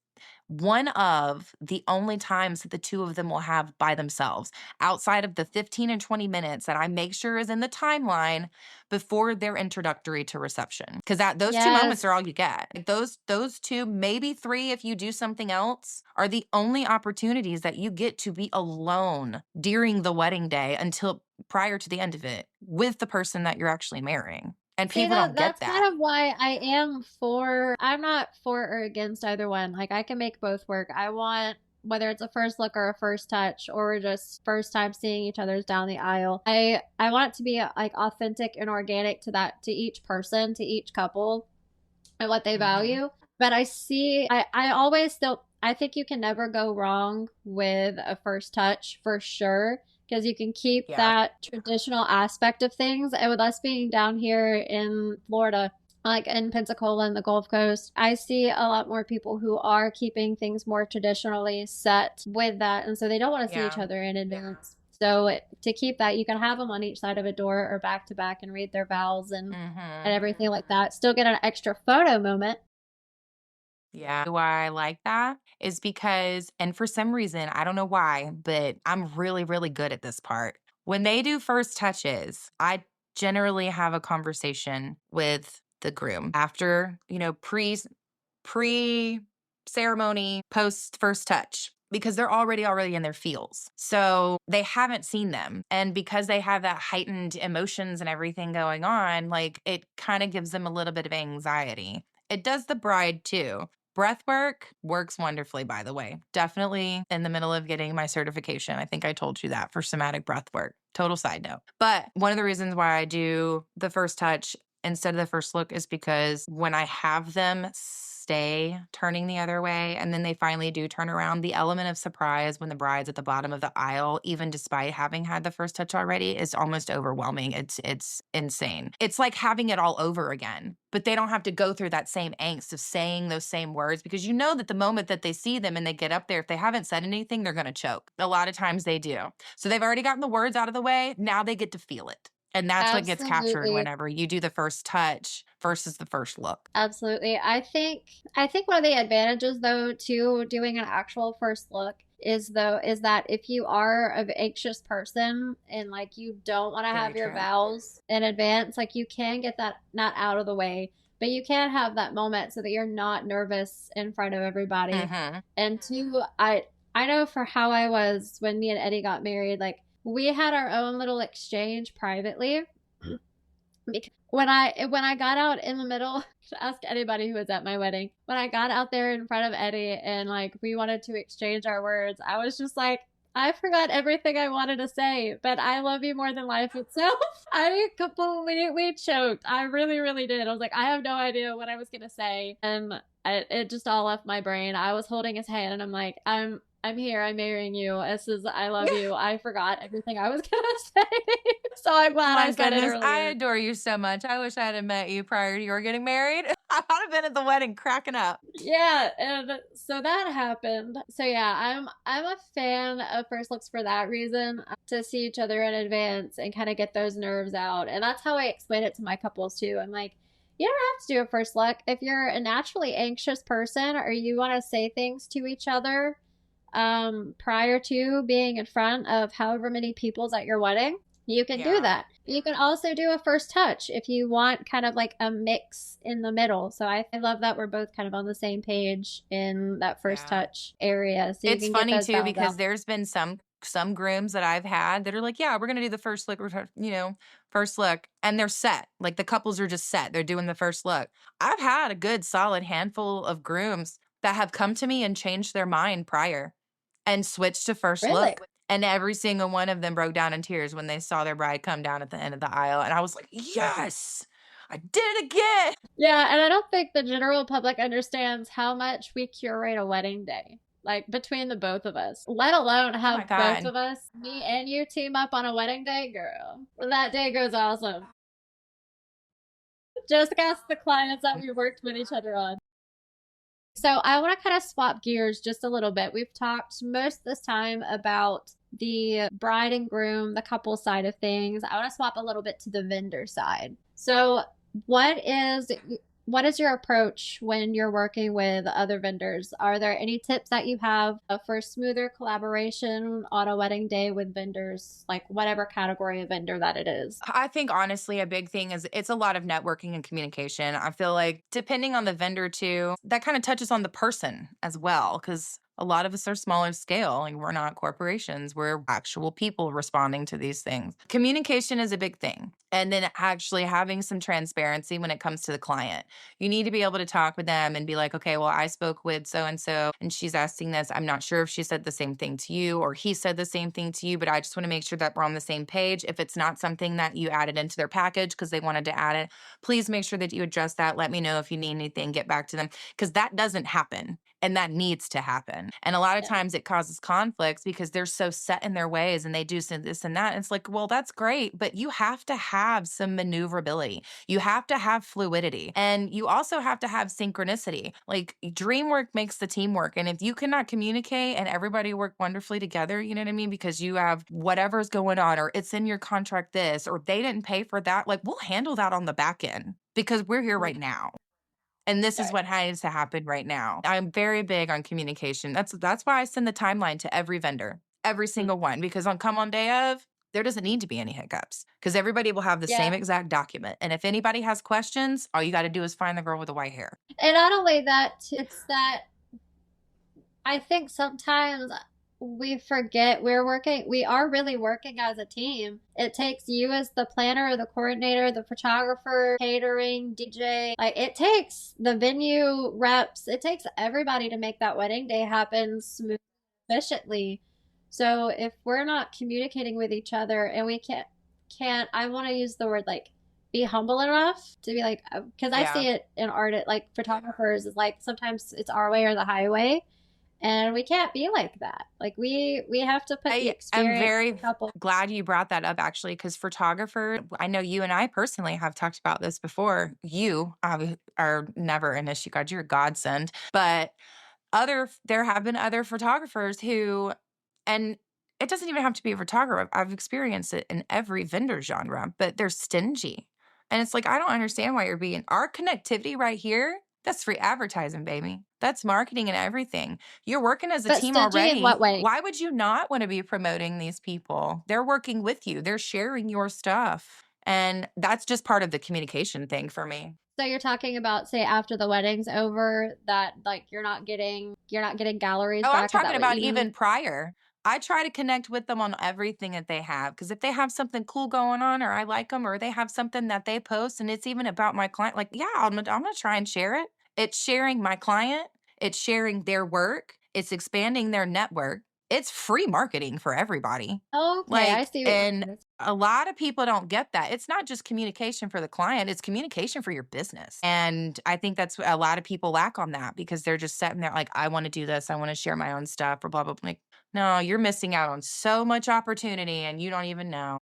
one of the only times that the two of them will have by themselves outside of the 15 and 20 minutes that I make sure is in the timeline before their introductory to reception. Because that those two moments are Yes. all you get. Like those two, maybe three if you do something else, are the only opportunities that you get to be alone during the wedding day until prior to the end of it with the person that you're actually marrying. And See, people don't get that's that. kind of why I'm not for or against either one. Like, I can make both work. I want, whether it's a first look or a first touch or just first time seeing each other's down the aisle, I want it to be like authentic and organic to each person, to each couple, and what they Mhm. value. But I always still, I think you can never go wrong with a first touch for sure. because you can keep Yeah. that traditional aspect of things. And with us being down here in Florida, like in Pensacola and the Gulf Coast, I see a lot more people who are keeping things more traditionally set with that. And so they don't want to see each Yeah. other in advance. So to keep that, you can have them on each side of a door or back to back and read their vows and Mhm. everything like that. Still get an extra photo moment. Yeah. Why I like that is because, and for some reason, I don't know why, but I'm really, really good at this part. When they do first touches, I generally have a conversation with the groom after, pre ceremony, post first touch. Because they're already in their feels. So they haven't seen them. And because they have that heightened emotions and everything going on, like it kind of gives them a little bit of anxiety. It does the bride too. Breath work works wonderfully, by the way. Definitely in the middle of getting my certification. I think I told you that for somatic breath work. Total side note. But one of the reasons why I do the first touch instead of the first look is because when I have them stay turning the other way and then they finally do turn around, the element of surprise when the bride's at the bottom of the aisle, even despite having had the first touch already, is almost overwhelming. It's insane. It's like having it all over again, but they don't have to go through that same angst of saying those same words because you know that the moment that they see them and they get up there, if they haven't said anything, they're going to choke. A lot of times they do. So they've already gotten the words out of the way. Now they get to feel it. And that's what gets captured Absolutely. whenever you do the first touch versus the first look. Absolutely. I think one of the advantages though to doing an actual first look is that if you are an anxious person and like you don't want to Very have your true. vows in advance, like you can get that not out of the way, but you can have that moment so that you're not nervous in front of everybody. Mhm. And two, I know for how I was when me and Eddie got married, like we had our own little exchange privately because when I got out in the middle, ask anybody who was at my wedding. When I got out there in front of Eddie and like we wanted to exchange our words, I was just like, I forgot everything I wanted to say, but I love you more than life itself. I completely choked. I really, really did. I was like, I have no idea what I was gonna say, and it just all left my brain. I was holding his hand, and I'm like, I'm here. I'm marrying you. This is I love you. I forgot everything I was gonna say, so I'm glad I My said it goodness, I earlier. adore you so much. I wish I had met you prior to your getting married. I would have been at the wedding cracking up. Yeah, and so that happened. So yeah, I'm a fan of first looks for that reason, to see each other in advance and kind of get those nerves out. And that's how I explain it to my couples too. I'm like, you don't have to do a first look if you're a naturally anxious person or you want to say things to each other prior to being in front of however many people's at your wedding. You can do Yeah. that. You can also do a first touch if you want kind of like a mix in the middle. So I love that we're both kind of on the same page in that first Yeah. touch area. So you It's can get funny those too vows because out. there's been some grooms that I've had that are like, "Yeah, we're gonna do the first look, first look," and they're set. Like the couples are just set. They're doing the first look. I've had a good solid handful of grooms that have come to me and changed their mind prior and switched to first Really? look. And every single one of them broke down in tears when they saw their bride come down at the end of the aisle. And I was like, "Yes, I did it again." Yeah, and I don't think the general public understands how much we curate a wedding day. Like between the both of us, let alone Oh my have both God. of us, me and you, team up on a wedding day, girl. That day goes awesome. Just ask the clients that we worked with each other on. So I want to kind of swap gears just a little bit. We've talked most of this time about the bride and groom, the couple side of things. I want to swap a little bit to the vendor side. So what is what is your approach when you're working with other vendors? Are there any tips that you have for smoother collaboration on a wedding day with vendors, like whatever category of vendor that it is? I think honestly, a big thing is it's a lot of networking and communication. I feel like depending on the vendor too, that kind of touches on the person as well. Cause a lot of us are smaller scale. Like we're not corporations. We're actual people responding to these things. Communication is a big thing. And then actually having some transparency when it comes to the client. You need to be able to talk with them and be like, okay, well, I spoke with so and she's asking this. I'm not sure if she said the same thing to you or he said the same thing to you, but I just want to make sure that we're on the same page. If it's not something that you added into their package because they wanted to add it, please make sure that you address that. Let me know if you need anything, get back to them because that doesn't happen. And that needs to happen. And a lot of Yeah. times it causes conflicts because they're so set in their ways and they do this and that. And it's like, well, that's great, but you have to have some maneuverability. You have to have fluidity. And you also have to have synchronicity. Like dream work makes the team work. And if you cannot communicate and everybody work wonderfully together, you know what I mean? Because you have whatever's going on, or it's in your contract this, or they didn't pay for that, like we'll handle that on the back end because we're here Mm, right now. And this is right. what needs to happen right now. I'm very big on communication. That's why I send the timeline to every vendor, every Mm. single one, because on come on day of, there doesn't need to be any hiccups because everybody will have the same Yeah. exact document. And if anybody has questions, all you got to do is find the girl with the white hair. And not only that, it's that I think sometimes we forget we are really working as a team. It takes you as the planner, the coordinator, the photographer, catering, DJ. Like it takes the venue reps, it takes everybody to make that wedding day happen smooth, efficiently. So if we're not communicating with each other and we can't I want to use the word like be humble enough to be like because I Yeah. see it in art like photographers is like sometimes it's our way or the highway, and we can't be like that. Like we have to put the I am experience very couple. glad you brought that up actually, because photographer, I know you and I personally have talked about this before. You are never an issue, God, you're a godsend. But there have been other photographers who, and it doesn't even have to be a photographer. I've experienced it in every vendor genre, but they're stingy. And it's like, I don't understand why you're being our connectivity right here. That's free advertising, baby. That's marketing and everything. You're working as a But team stingy in what already. way? Why would you not want to be promoting these people? They're working with you, they're sharing your stuff. And that's just part of the communication thing for me. So you're talking about say after the wedding's over that like you're not getting galleries Oh, I'm back. Is that talking what about you mean? even prior. I try to connect with them on everything that they have. Because if they have something cool going on, or I like them, or they have something that they post and it's even about my client, like, yeah, I'm going to try and share it. It's sharing my client, it's sharing their work, it's expanding their network. It's free marketing for everybody. Okay, I Like, see what you and mean. a lot of people don't get that. It's not just communication for the client, it's communication for your business. And I think that's what a lot of people lack on that because they're just sitting there like, I want to do this, I want to share my own stuff or blah, blah, blah. Like, no, you're missing out on so much opportunity and you don't even know.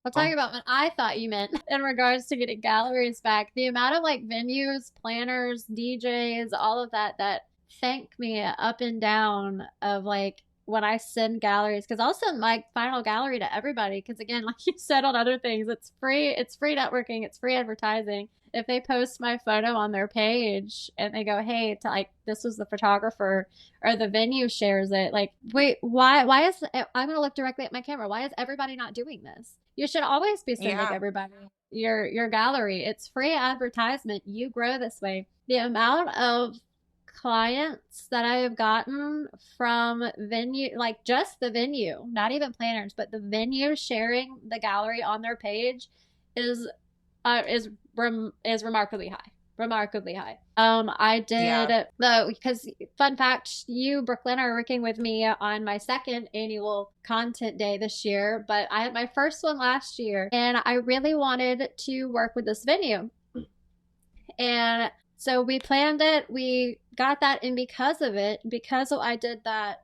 I'll talk about what I thought you meant in regards to getting galleries back. The amount of like venues, planners, DJs, all of that that thank me up and down of like when I send galleries because I'll send my final gallery to everybody because again, like you said on other things, it's free networking, it's free advertising. If they post my photo on their page and they go, hey, to like this was the photographer or the venue shares it, like wait, why is I'm gonna look directly at my camera. Why is everybody not doing this? You should always be sending Yeah. everybody your gallery. It's free advertisement. You grow this way. The amount of clients that I have gotten from venue, like just the venue, not even planners, but the venue sharing the gallery on their page is is is remarkably high. Remarkably high. I did Yeah. the because fun fact, you Brooklyn are working with me on my second annual content day this year, but I had my first one last year, and I really wanted to work with this venue, and so we planned it. We got that, and because of it, because I did that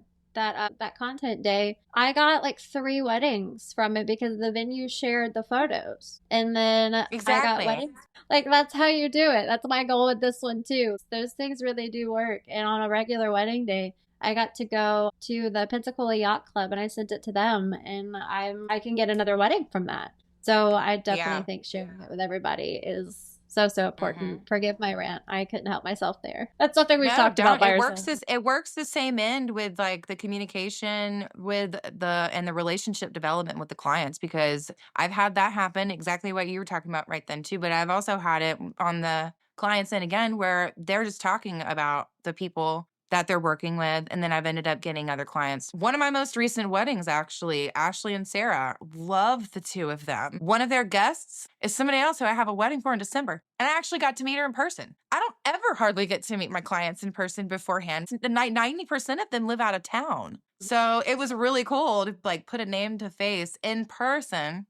content day, I got like 3 weddings from it because the venue shared the photos, and then I got Exactly. weddings. Like that's how you do it. That's my goal with this one too. Those things really do work. And on a regular wedding day, I got to go to the Pensacola Yacht Club and I sent it to them, and I can get another wedding from that. So I definitely Yeah. think sharing it with everybody is so Hmm. important. Forgive my rant. I couldn't help myself there. That's something we've No, talked about don't. by ourselves. It works the same end with like the communication with the relationship development with the clients because I've had that happen exactly what you were talking about right then too. But I've also had it on the clients end again where they're just talking about the people that they're working with. And then I've ended up getting other clients. One of my most recent weddings, actually, Ashley and Sarah, love the two of them. One of their guests is somebody else who I have a wedding for in December. And I actually got to meet her in person. I don't ever hardly get to meet my clients in person beforehand. 90% of them live out of town. So it was really cool to like put a name to face in person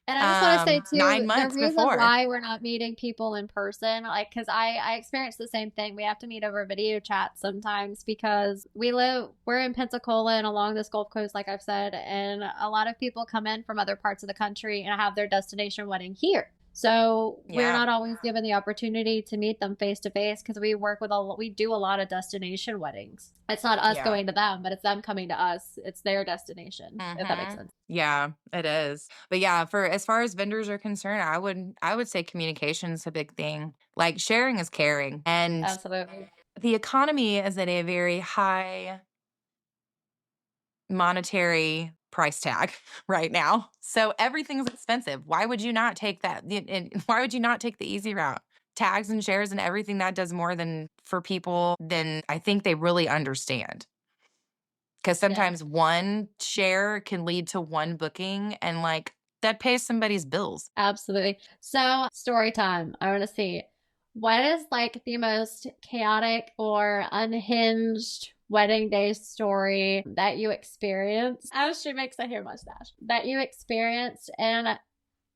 And I just want to say nine too, the months reason before. why we're not meeting people in person, like, because I experienced the same thing. We have to meet over video chat sometimes because we're in Pensacola and along this Gulf Coast, like I've said, and a lot of people come in from other parts of the country and have their destination wedding here. So we're Yeah. not always given the opportunity to meet them face to face because we do a lot of destination weddings. It's not us Yeah. going to them, but it's them coming to us. It's their destination, if that makes Mhm. sense. Yeah, it is. But yeah, for as far as vendors are concerned, I would say communication is a big thing. Like sharing is caring. And Absolutely. the economy is at a very high monetary price tag right now. So everything's expensive. Why would you not take that? And why would you not take the easy route? Tags and shares and everything that does more than for people than I think they really understand. Because Yeah. sometimes one share can lead to one booking and like that pays somebody's bills. Absolutely. So, story time. I want to see what is like the most chaotic or unhinged wedding day story that you experienced. Oh, she makes a hair mustache that you experienced, and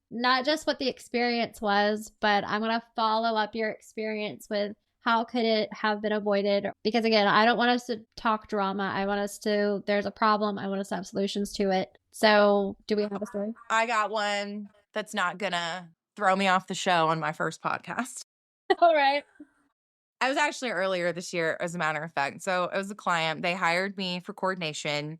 not just what the experience was, but I'm going to follow up your experience with how could it have been avoided? Because again, I don't want us to talk drama. I want us to, there's a problem. I want us to have solutions to it. So, do we have a story? I got one that's not gonna throw me off the show on my first podcast. All right. I was actually earlier this year, as a matter of fact. So it was a client. They hired me for coordination,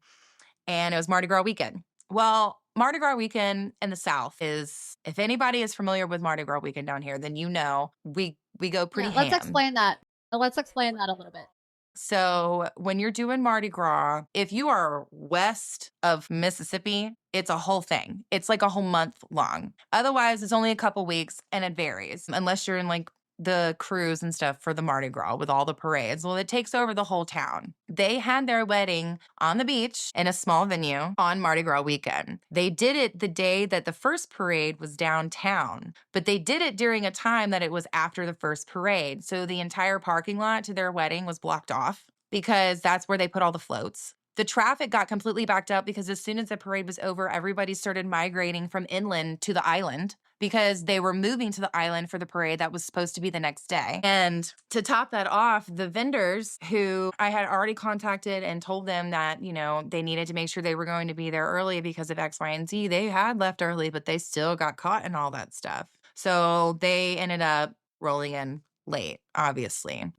and it was Mardi Gras weekend. Well, Mardi Gras weekend in the South is, if anybody is familiar with Mardi Gras weekend down here, then you know we go pretty Yeah, let's ham. explain that. Let's explain that a little bit. So when you're doing Mardi Gras, if you are west of Mississippi, it's a whole thing. It's like a whole month long. Otherwise, it's only a couple weeks and it varies unless you're in like the cruise and stuff for the Mardi Gras with all the parades. Well, it takes over the whole town. They had their wedding on the beach in a small venue on Mardi Gras weekend. They did it the day that the first parade was downtown, but they did it during a time that it was after the first parade. So the entire parking lot to their wedding was blocked off because that's where they put all the floats. The traffic got completely backed up because as soon as the parade was over, everybody started migrating from inland to the island because they were moving to the island for the parade that was supposed to be the next day. And to top that off, the vendors who I had already contacted and told them that, they needed to make sure they were going to be there early because of X, Y, and Z, they had left early, but they still got caught in all that stuff. So they ended up rolling in late, obviously.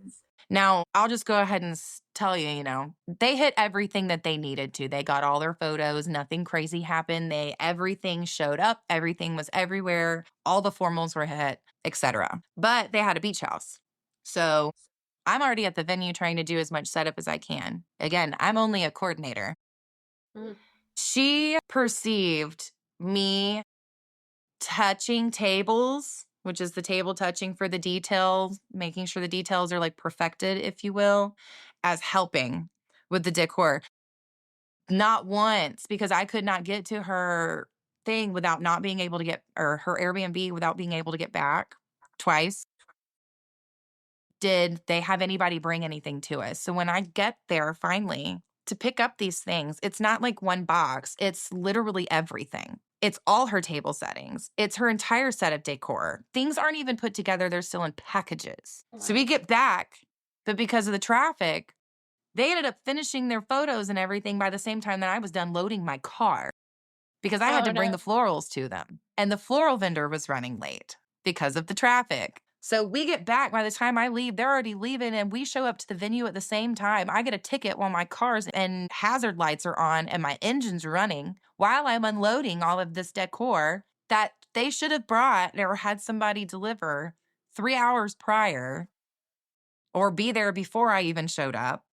Now, I'll just go ahead and tell you, they hit everything that they needed to. They got all their photos, nothing crazy happened. Everything showed up, everything was everywhere, all the formals were hit, etc. But they had a beach house. So, I'm already at the venue trying to do as much setup as I can. Again, I'm only a coordinator. Mm. She perceived me touching tables, which is the table touching for the details, making sure the details are like perfected, if you will, as helping with the decor. Not once, because I could not get to her thing without not being able to get, or her Airbnb without being able to get back twice. Did they have anybody bring anything to us? So when I get there finally to pick up these things, it's not like one box, it's literally everything. It's all her table settings. It's her entire set of decor. Things aren't even put together, they're still in packages. So we get back, but because of the traffic, they ended up finishing their photos and everything by the same time that I was done loading my car because I had Oh to bring no. the florals to them. And the floral vendor was running late because of the traffic. So we get back, by the time I leave, they're already leaving, and we show up to the venue at the same time. I get a ticket while my car's and hazard lights are on and my engine's running while I'm unloading all of this decor that they should have brought or had somebody deliver 3 hours prior or be there before I even showed up.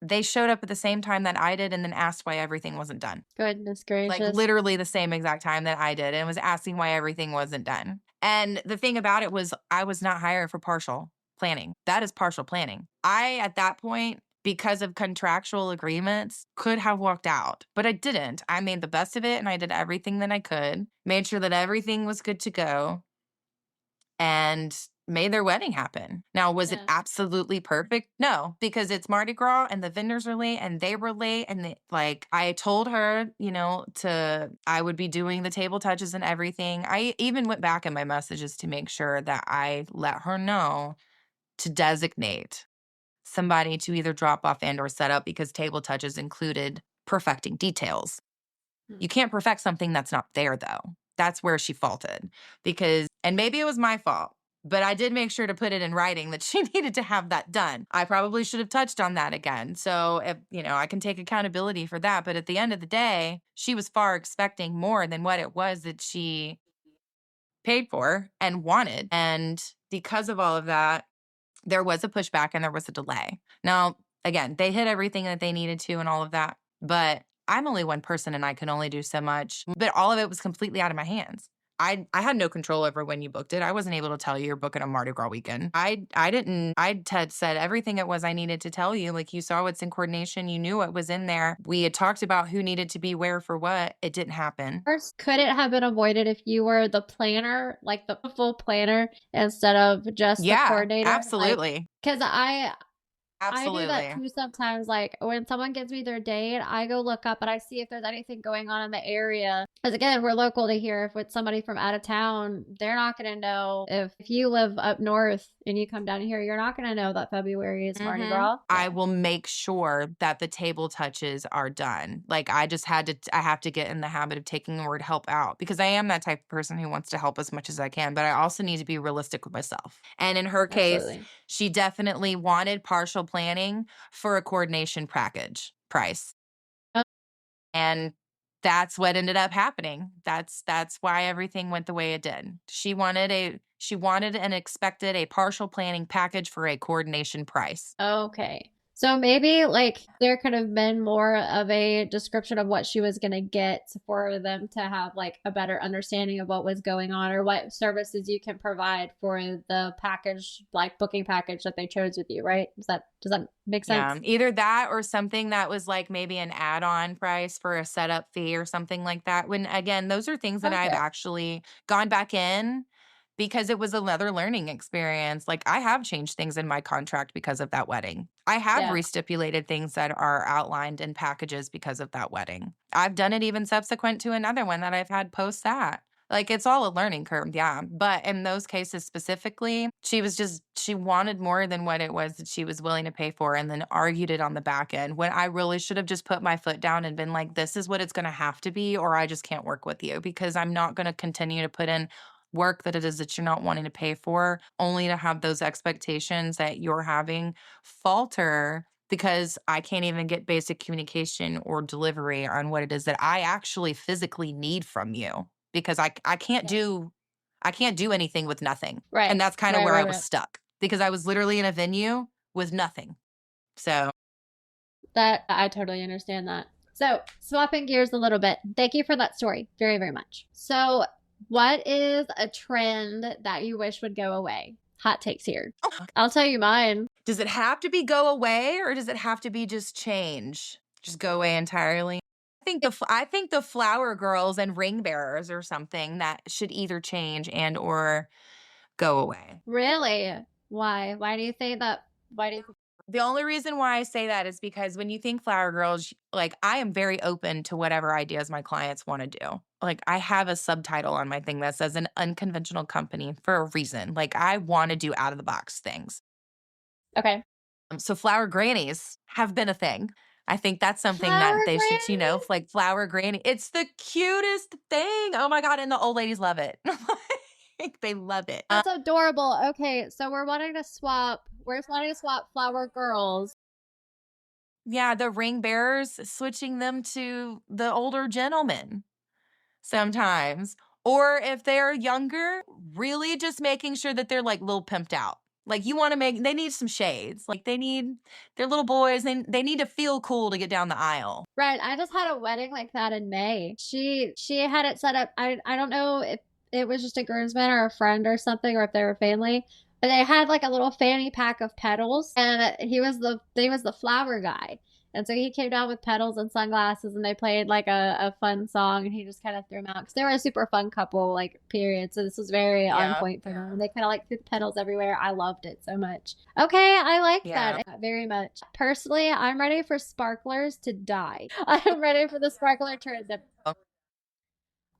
They showed up at the same time that I did and then asked why everything wasn't done. Goodness Like gracious. literally the same exact time that I did, and was asking why everything wasn't done. And the thing about it was I was not hired for partial planning. That is partial planning. I, at that point, because of contractual agreements, could have walked out, but I didn't. I made the best of it and I did everything that I could, made sure that everything was good to go. And made their wedding happen. Now, was it Yeah. absolutely perfect? No, because it's Mardi Gras and the vendors are late and they were late. And like, I told her, I would be doing the table touches and everything. I even went back in my messages to make sure that I let her know to designate somebody to either drop off and or set up, because table touches included perfecting details. Hmm. You can't perfect something that's not there, though. That's where she faulted, because, and maybe it was my fault, but I did make sure to put it in writing that she needed to have that done. I probably should have touched on that again. So, if, I can take accountability for that. But at the end of the day, she was far expecting more than what it was that she paid for and wanted. And because of all of that, there was a pushback and there was a delay. Now, again, they hit everything that they needed to and all of that, but I'm only one person and I can only do so much. But all of it was completely out of my hands. I had no control over when you booked it. I wasn't able to tell you you're booking a Mardi Gras weekend. I didn't. I had said everything it was I needed to tell you. Like, you saw what's in coordination. You knew what was in there. We had talked about who needed to be where for what. It didn't happen. First, could it have been avoided if you were the planner, like the full planner, instead of just the Yeah, coordinator? Like, absolutely. because I do that Absolutely. too sometimes. Like when someone gives me their date, I go look up and I see if there's anything going on in the area. Because again, we're local to here. If it's somebody from out of town, they're not going to know. If you live up north and you come down here, you're not going to know that February is Mardi Gras. I will make sure that the table touches are done. Like, I have to get in the habit of taking the word help out, because I am that type of person who wants to help as much as I can, but I also need to be realistic with myself. And in her case, Absolutely. she definitely wanted partial planning for a coordination package price. Oh, And that's what ended up happening. That's why everything went the way it did. She wanted and expected a partial planning package for a coordination price. okay. So maybe like there could have been more of a description of what she was going to get for them to have like a better understanding of what was going on or what services you can provide for the package, like booking package that they chose with you, right? Does that make Yeah, sense? either that or something that was like maybe an add-on price for a setup fee or something like that. When, again, those are things that I've Okay. actually gone back in because it was another learning experience. Like, I have changed things in my contract because of that wedding. I have Yeah. restipulated things that are outlined in packages because of that wedding. I've done it even subsequent to another one that I've had post that. Like, it's all a learning curve, yeah. But in those cases specifically, she wanted more than what it was that she was willing to pay for, and then argued it on the back end, when I really should have just put my foot down and been like, this is what it's going to have to be, or I just can't work with you, because I'm not going to continue to put in work that it is that you're not wanting to pay for, only to have those expectations that you're having falter because I can't even get basic communication or delivery on what it is that I actually physically need from you, because Yeah. I can't do anything with nothing. And Right. that's kind of Right. where I Right. was Right. stuck, because I was literally in a venue with nothing. So, That I totally understand that. So, swapping gears a little bit. Thank you for that story very, very much. So, what is a trend that you wish would go away? Hot takes here. I'll tell you mine. does it have to be go away, or does it have to be just change? Just go away entirely? I think the flower girls and ring bearers or something that should either change and or go away. Really? Why? Why do you think that? Why do you think? The only reason why I say that is because when you think flower girls, like, I am very open to whatever ideas my clients want to do. Like, I have a subtitle on my thing that says an unconventional company for a reason. Like, I want to do out of the box things. Okay. So flower grannies have been a thing. I think that's something that Flower they should, granny? like, flower granny. It's the cutest thing. Oh my God. And the old ladies love it. Like, they love it. That's adorable. Okay, so we're wanting to swap. We're wanting to swap flower girls. Yeah, the ring bearers, switching them to the older gentlemen sometimes. Or if they're younger, really just making sure that they're like little pimped out. Like, you want to they need some shades. Like, they're little boys. They need to feel cool to get down the aisle. Right. I just had a wedding like that in May. She had it set up. I don't know if it was just a groomsman or a friend or something, or if they were family. But they had like a little fanny pack of petals, and he was the flower guy. And so he came down with pedals and sunglasses, and they played like a fun song, and he just kind of threw them out because they were a super fun couple, like, period. So this was very on Yeah. point for them. And they kind of like threw the pedals everywhere. I loved it so much. Okay, I like Yeah. that very much. Personally, I'm ready for sparklers to die. I'm ready for the sparkler to.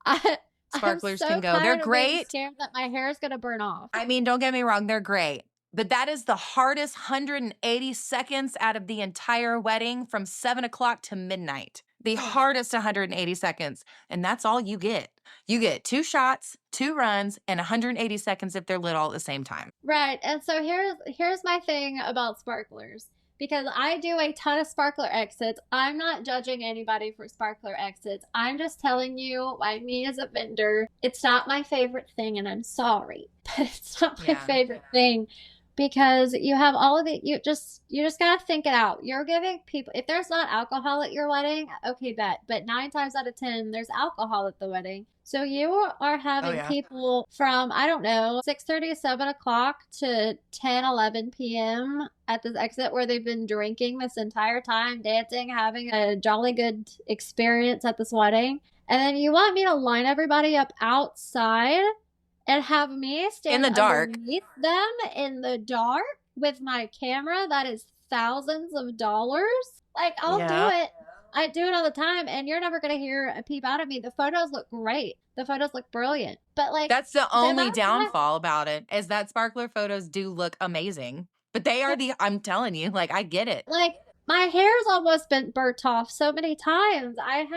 I, I'm Sparklers can so go. They're tired of being great. scared that my hair is gonna burn off. I mean, don't get me wrong, they're great. But that is the hardest 180 seconds out of the entire wedding from 7 o'clock to midnight. The hardest 180 seconds. And that's all you get. You get 2 shots, 2 runs, and 180 seconds if they're lit all at the same time. Right. And so here's my thing about sparklers. Because I do a ton of sparkler exits. I'm not judging anybody for sparkler exits. I'm just telling you, like, me as a vendor, it's not my favorite thing, and I'm sorry, but it's not my favorite thing because you have all of it. You just gotta think it out. You're giving people, if there's not alcohol at your wedding, okay, bet. But 9 times out of 10, there's alcohol at the wedding. So you are having people from, I don't know, 6:30, 7 o'clock to 10, 11 p.m. at this exit where they've been drinking this entire time, dancing, having a jolly good experience at this wedding. And then you want me to line everybody up outside and have me stand in the dark underneath them in the dark with my camera that is thousands of dollars? Like, I'll do it. I do it all the time, and you're never gonna hear a peep out of me. The photos look great. The photos look brilliant. But like, that's the only downfall about it is that sparkler photos do look amazing. But they are I'm telling you, like, I get it. Like, my hair's almost been burnt off so many times. I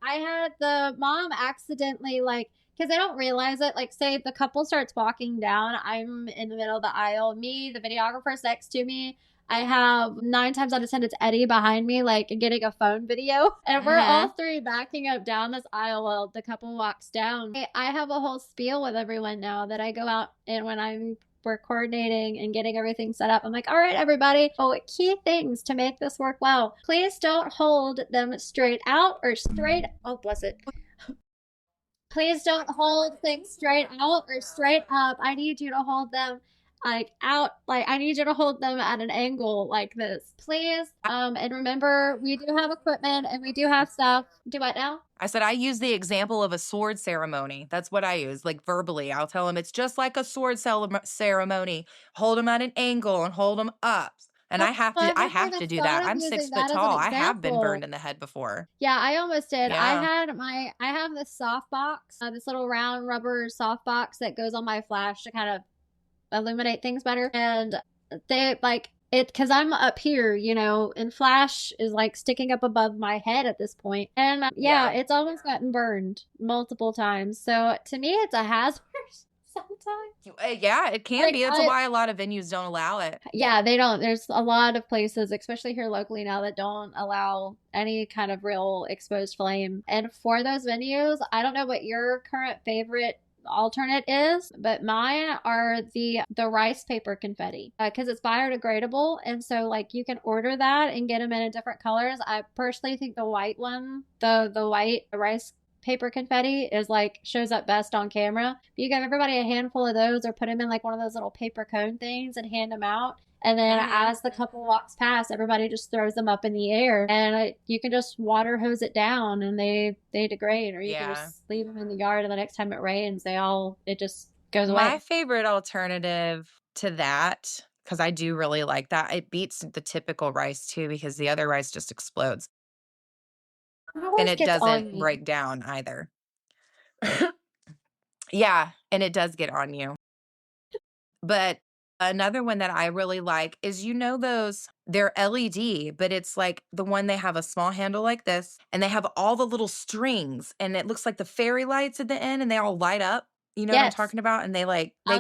had the mom accidentally, like, because they don't realize it. Like, say the couple starts walking down, I'm in the middle of the aisle. Me, the videographer's next to me. I have 9 times out of 10, it's Eddie behind me, like getting a phone video. And we're all three backing up down this aisle while the couple walks down. I have a whole spiel with everyone now that I go out and when we're coordinating and getting everything set up. I'm like, all right, everybody. Oh, key things to make this work well. Please don't hold them straight out or straight. Oh, bless it. Please don't hold things straight out or straight up. I need you to hold them like out, like I need you to hold them at an angle like this, please. And remember, we do have equipment and we do have stuff. Do what now? I said I use the example of a sword ceremony. That's what I use, like verbally. I'll tell them it's just like a sword ceremony. Hold them at an angle and hold them up. And I have to do that. I'm 6 foot tall. I have been burned in the head before. Yeah, I almost did. Yeah. I have this soft box, this little round rubber soft box that goes on my flash to kind of illuminate things better. And they like it because I'm up here, you know, and flash is like sticking up above my head at this point. And it's almost gotten burned multiple times. So to me, it's a hazard. Sometimes. Yeah, it can be. That's why a lot of venues don't allow it. Yeah, they don't. There's a lot of places, especially here locally now, that don't allow any kind of real exposed flame. And for those venues, I don't know what your current favorite alternate is, but mine are the rice paper confetti because it's biodegradable, and so like you can order that and get them in different colors. I personally think the white one, the white rice paper confetti is like shows up best on camera. But you give everybody a handful of those or put them in like one of those little paper cone things and hand them out. And then as the couple walks past, everybody just throws them up in the air, and you can just water hose it down, and they degrade, or you can just leave them in the yard, and the next time it rains, it just goes away. My favorite alternative to that, because I do really like that, it beats the typical rice too, because the other rice just explodes. And it doesn't break down either. Yeah, and it does get on you. But another one that I really like is, they're LED, but it's like the one they have a small handle like this, and they have all the little strings, and it looks like the fairy lights at the end, and they all light up. You know what I'm talking about? And they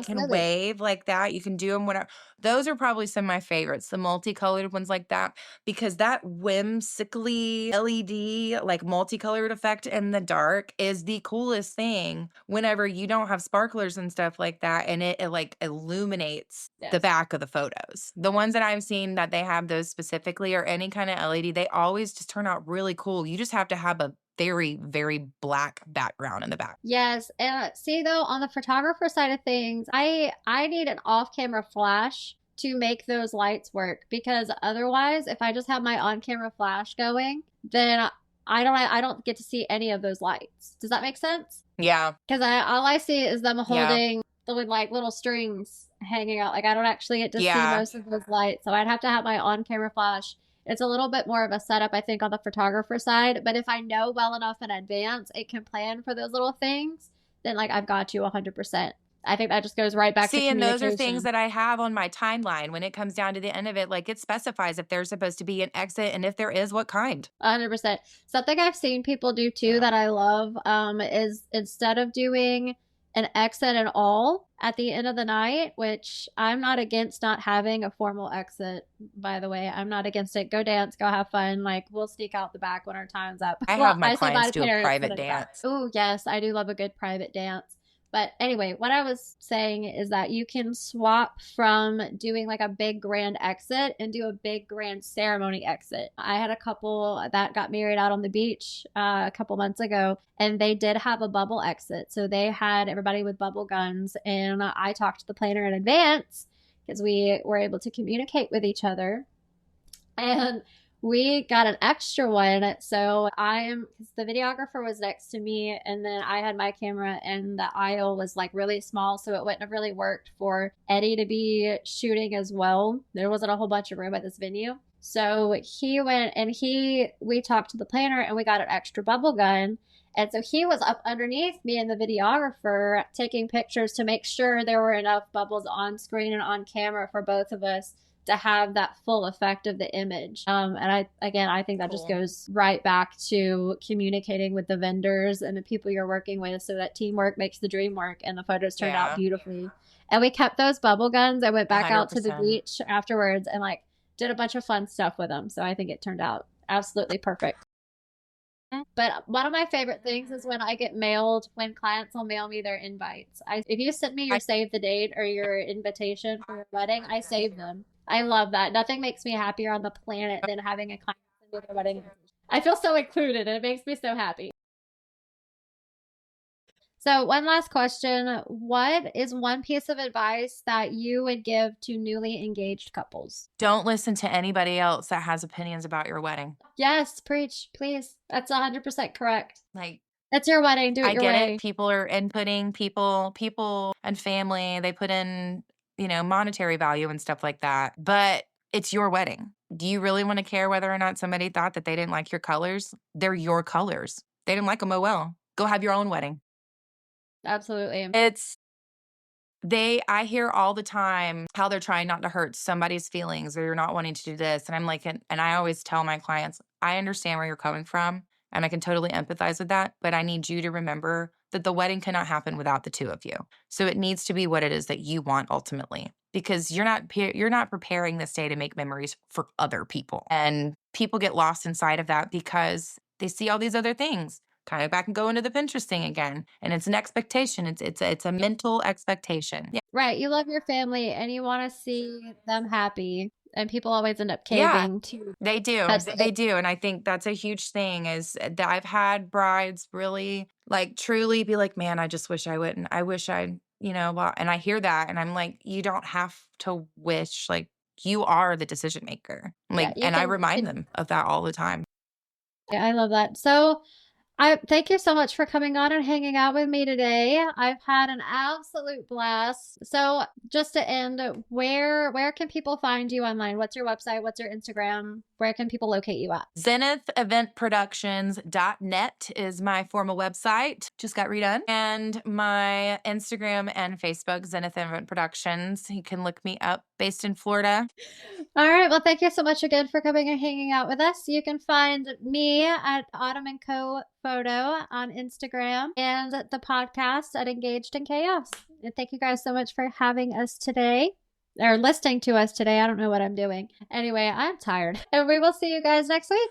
can wave like that. You can do them whenever. Those are probably some of my favorites, the multicolored ones like that, because that whimsically LED, like multicolored effect in the dark is the coolest thing whenever you don't have sparklers and stuff like that. And it like illuminates the back of the photos. The ones that I've seen that they have those specifically or any kind of LED, they always just turn out really cool. You just have to have a very, very black background in the back. Yes. And see, though, on the photographer side of things, I need an off-camera flash to make those lights work, because otherwise, if I just have my on-camera flash going, then I don't get to see any of those lights. Does that make sense? Yeah. Because all I see is them Yeah. holding the like little strings hanging out. Like I don't actually get to see Yeah. most of those lights. So I'd have to have my on-camera flash. It's a little bit more of a setup, I think, on the photographer side. But if I know well enough in advance, it can plan for those little things, then like I've got you 100%. I think that just goes right back to See, and those are things communication. that I have on my timeline when it comes down to the end of it. Like it specifies if there's supposed to be an exit and if there is, what kind. 100%. Something I've seen people do too Yeah. that I love is instead of doing an exit at all at the end of the night, which I'm not against not having a formal exit, by the way. I'm not against it. Go dance, go have fun. Like we'll sneak out the back when our time's up. I Well, have my I say bye clients to do a parents. private dance. Oh, yes, I do love a good private dance. But anyway, what I was saying is that you can swap from doing like a big grand exit and do a big grand ceremony exit. I had a couple that got married out on the beach a couple months ago, and they did have a bubble exit. So they had everybody with bubble guns, and I talked to the planner in advance because we were able to communicate with each other. And we got an extra one. So the videographer was next to me, and then I had my camera, and the aisle was like really small. So it wouldn't have really worked for Eddie to be shooting as well. There wasn't a whole bunch of room at this venue. So he went and we talked to the planner, and we got an extra bubble gun. And so he was up underneath me and the videographer taking pictures to make sure there were enough bubbles on screen and on camera for both of us to have that full effect of the image. And I think that just goes right back to communicating with the vendors and the people you're working with, so that teamwork makes the dream work, and the photos turned out beautifully. And we kept those bubble guns. I went back out to the 100%. beach afterwards and like did a bunch of fun stuff with them. So I think it turned out absolutely perfect. But one of my favorite things is when when clients will mail me their invites. If you send me your save the date or your invitation for your wedding, I save them. I love that. Nothing makes me happier on the planet than having a client send me their wedding invitation. I feel so included, and it makes me so happy. So one last question. What is one piece of advice that you would give to newly engaged couples? Don't listen to anybody else that has opinions about your wedding. Yes, preach, please. That's 100% correct. Like, it's your wedding. Do it your way. I get it. People are inputting, people and family, they put in, monetary value and stuff like that. But it's your wedding. Do you really want to care whether or not somebody thought that they didn't like your colors? They're your colors. They didn't like them, oh well. Go have your own wedding. Absolutely. I hear all the time how they're trying not to hurt somebody's feelings, or you're not wanting to do this. And I'm like, and I always tell my clients, I understand where you're coming from, and I can totally empathize with that. But I need you to remember that the wedding cannot happen without the two of you. So it needs to be what it is that you want ultimately, because you're not preparing this day to make memories for other people. And people get lost inside of that because they see all these other things. Kind of back and go into the Pinterest thing again. And it's an expectation. It's a mental expectation. Yeah. Right. You love your family and you want to see them happy. And people always end up caving to. They do. They do. And I think that's a huge thing, is that I've had brides really like truly be like, man, I just wish I wouldn't. I wish I, well, and I hear that and I'm like, you don't have to wish, like you are the decision maker. Like, and I remind them of that all the time. Yeah, I love that. So I thank you so much for coming on and hanging out with me today. I've had an absolute blast. So just to end, where can people find you online? What's your website? What's your Instagram? Where can people locate you at? Zenith Event Productions.net is my formal website. Just got redone. And my Instagram and Facebook, Zenith Event Productions. You can look me up, based in Florida. All right. Well, thank you so much again for coming and hanging out with us. You can find me at Autumn & Co. Photo on Instagram, and the podcast at Engaged in Chaos. And thank you guys so much for having us today, or listening to us today. I don't know what I'm doing. Anyway, I'm tired. And we will see you guys next week.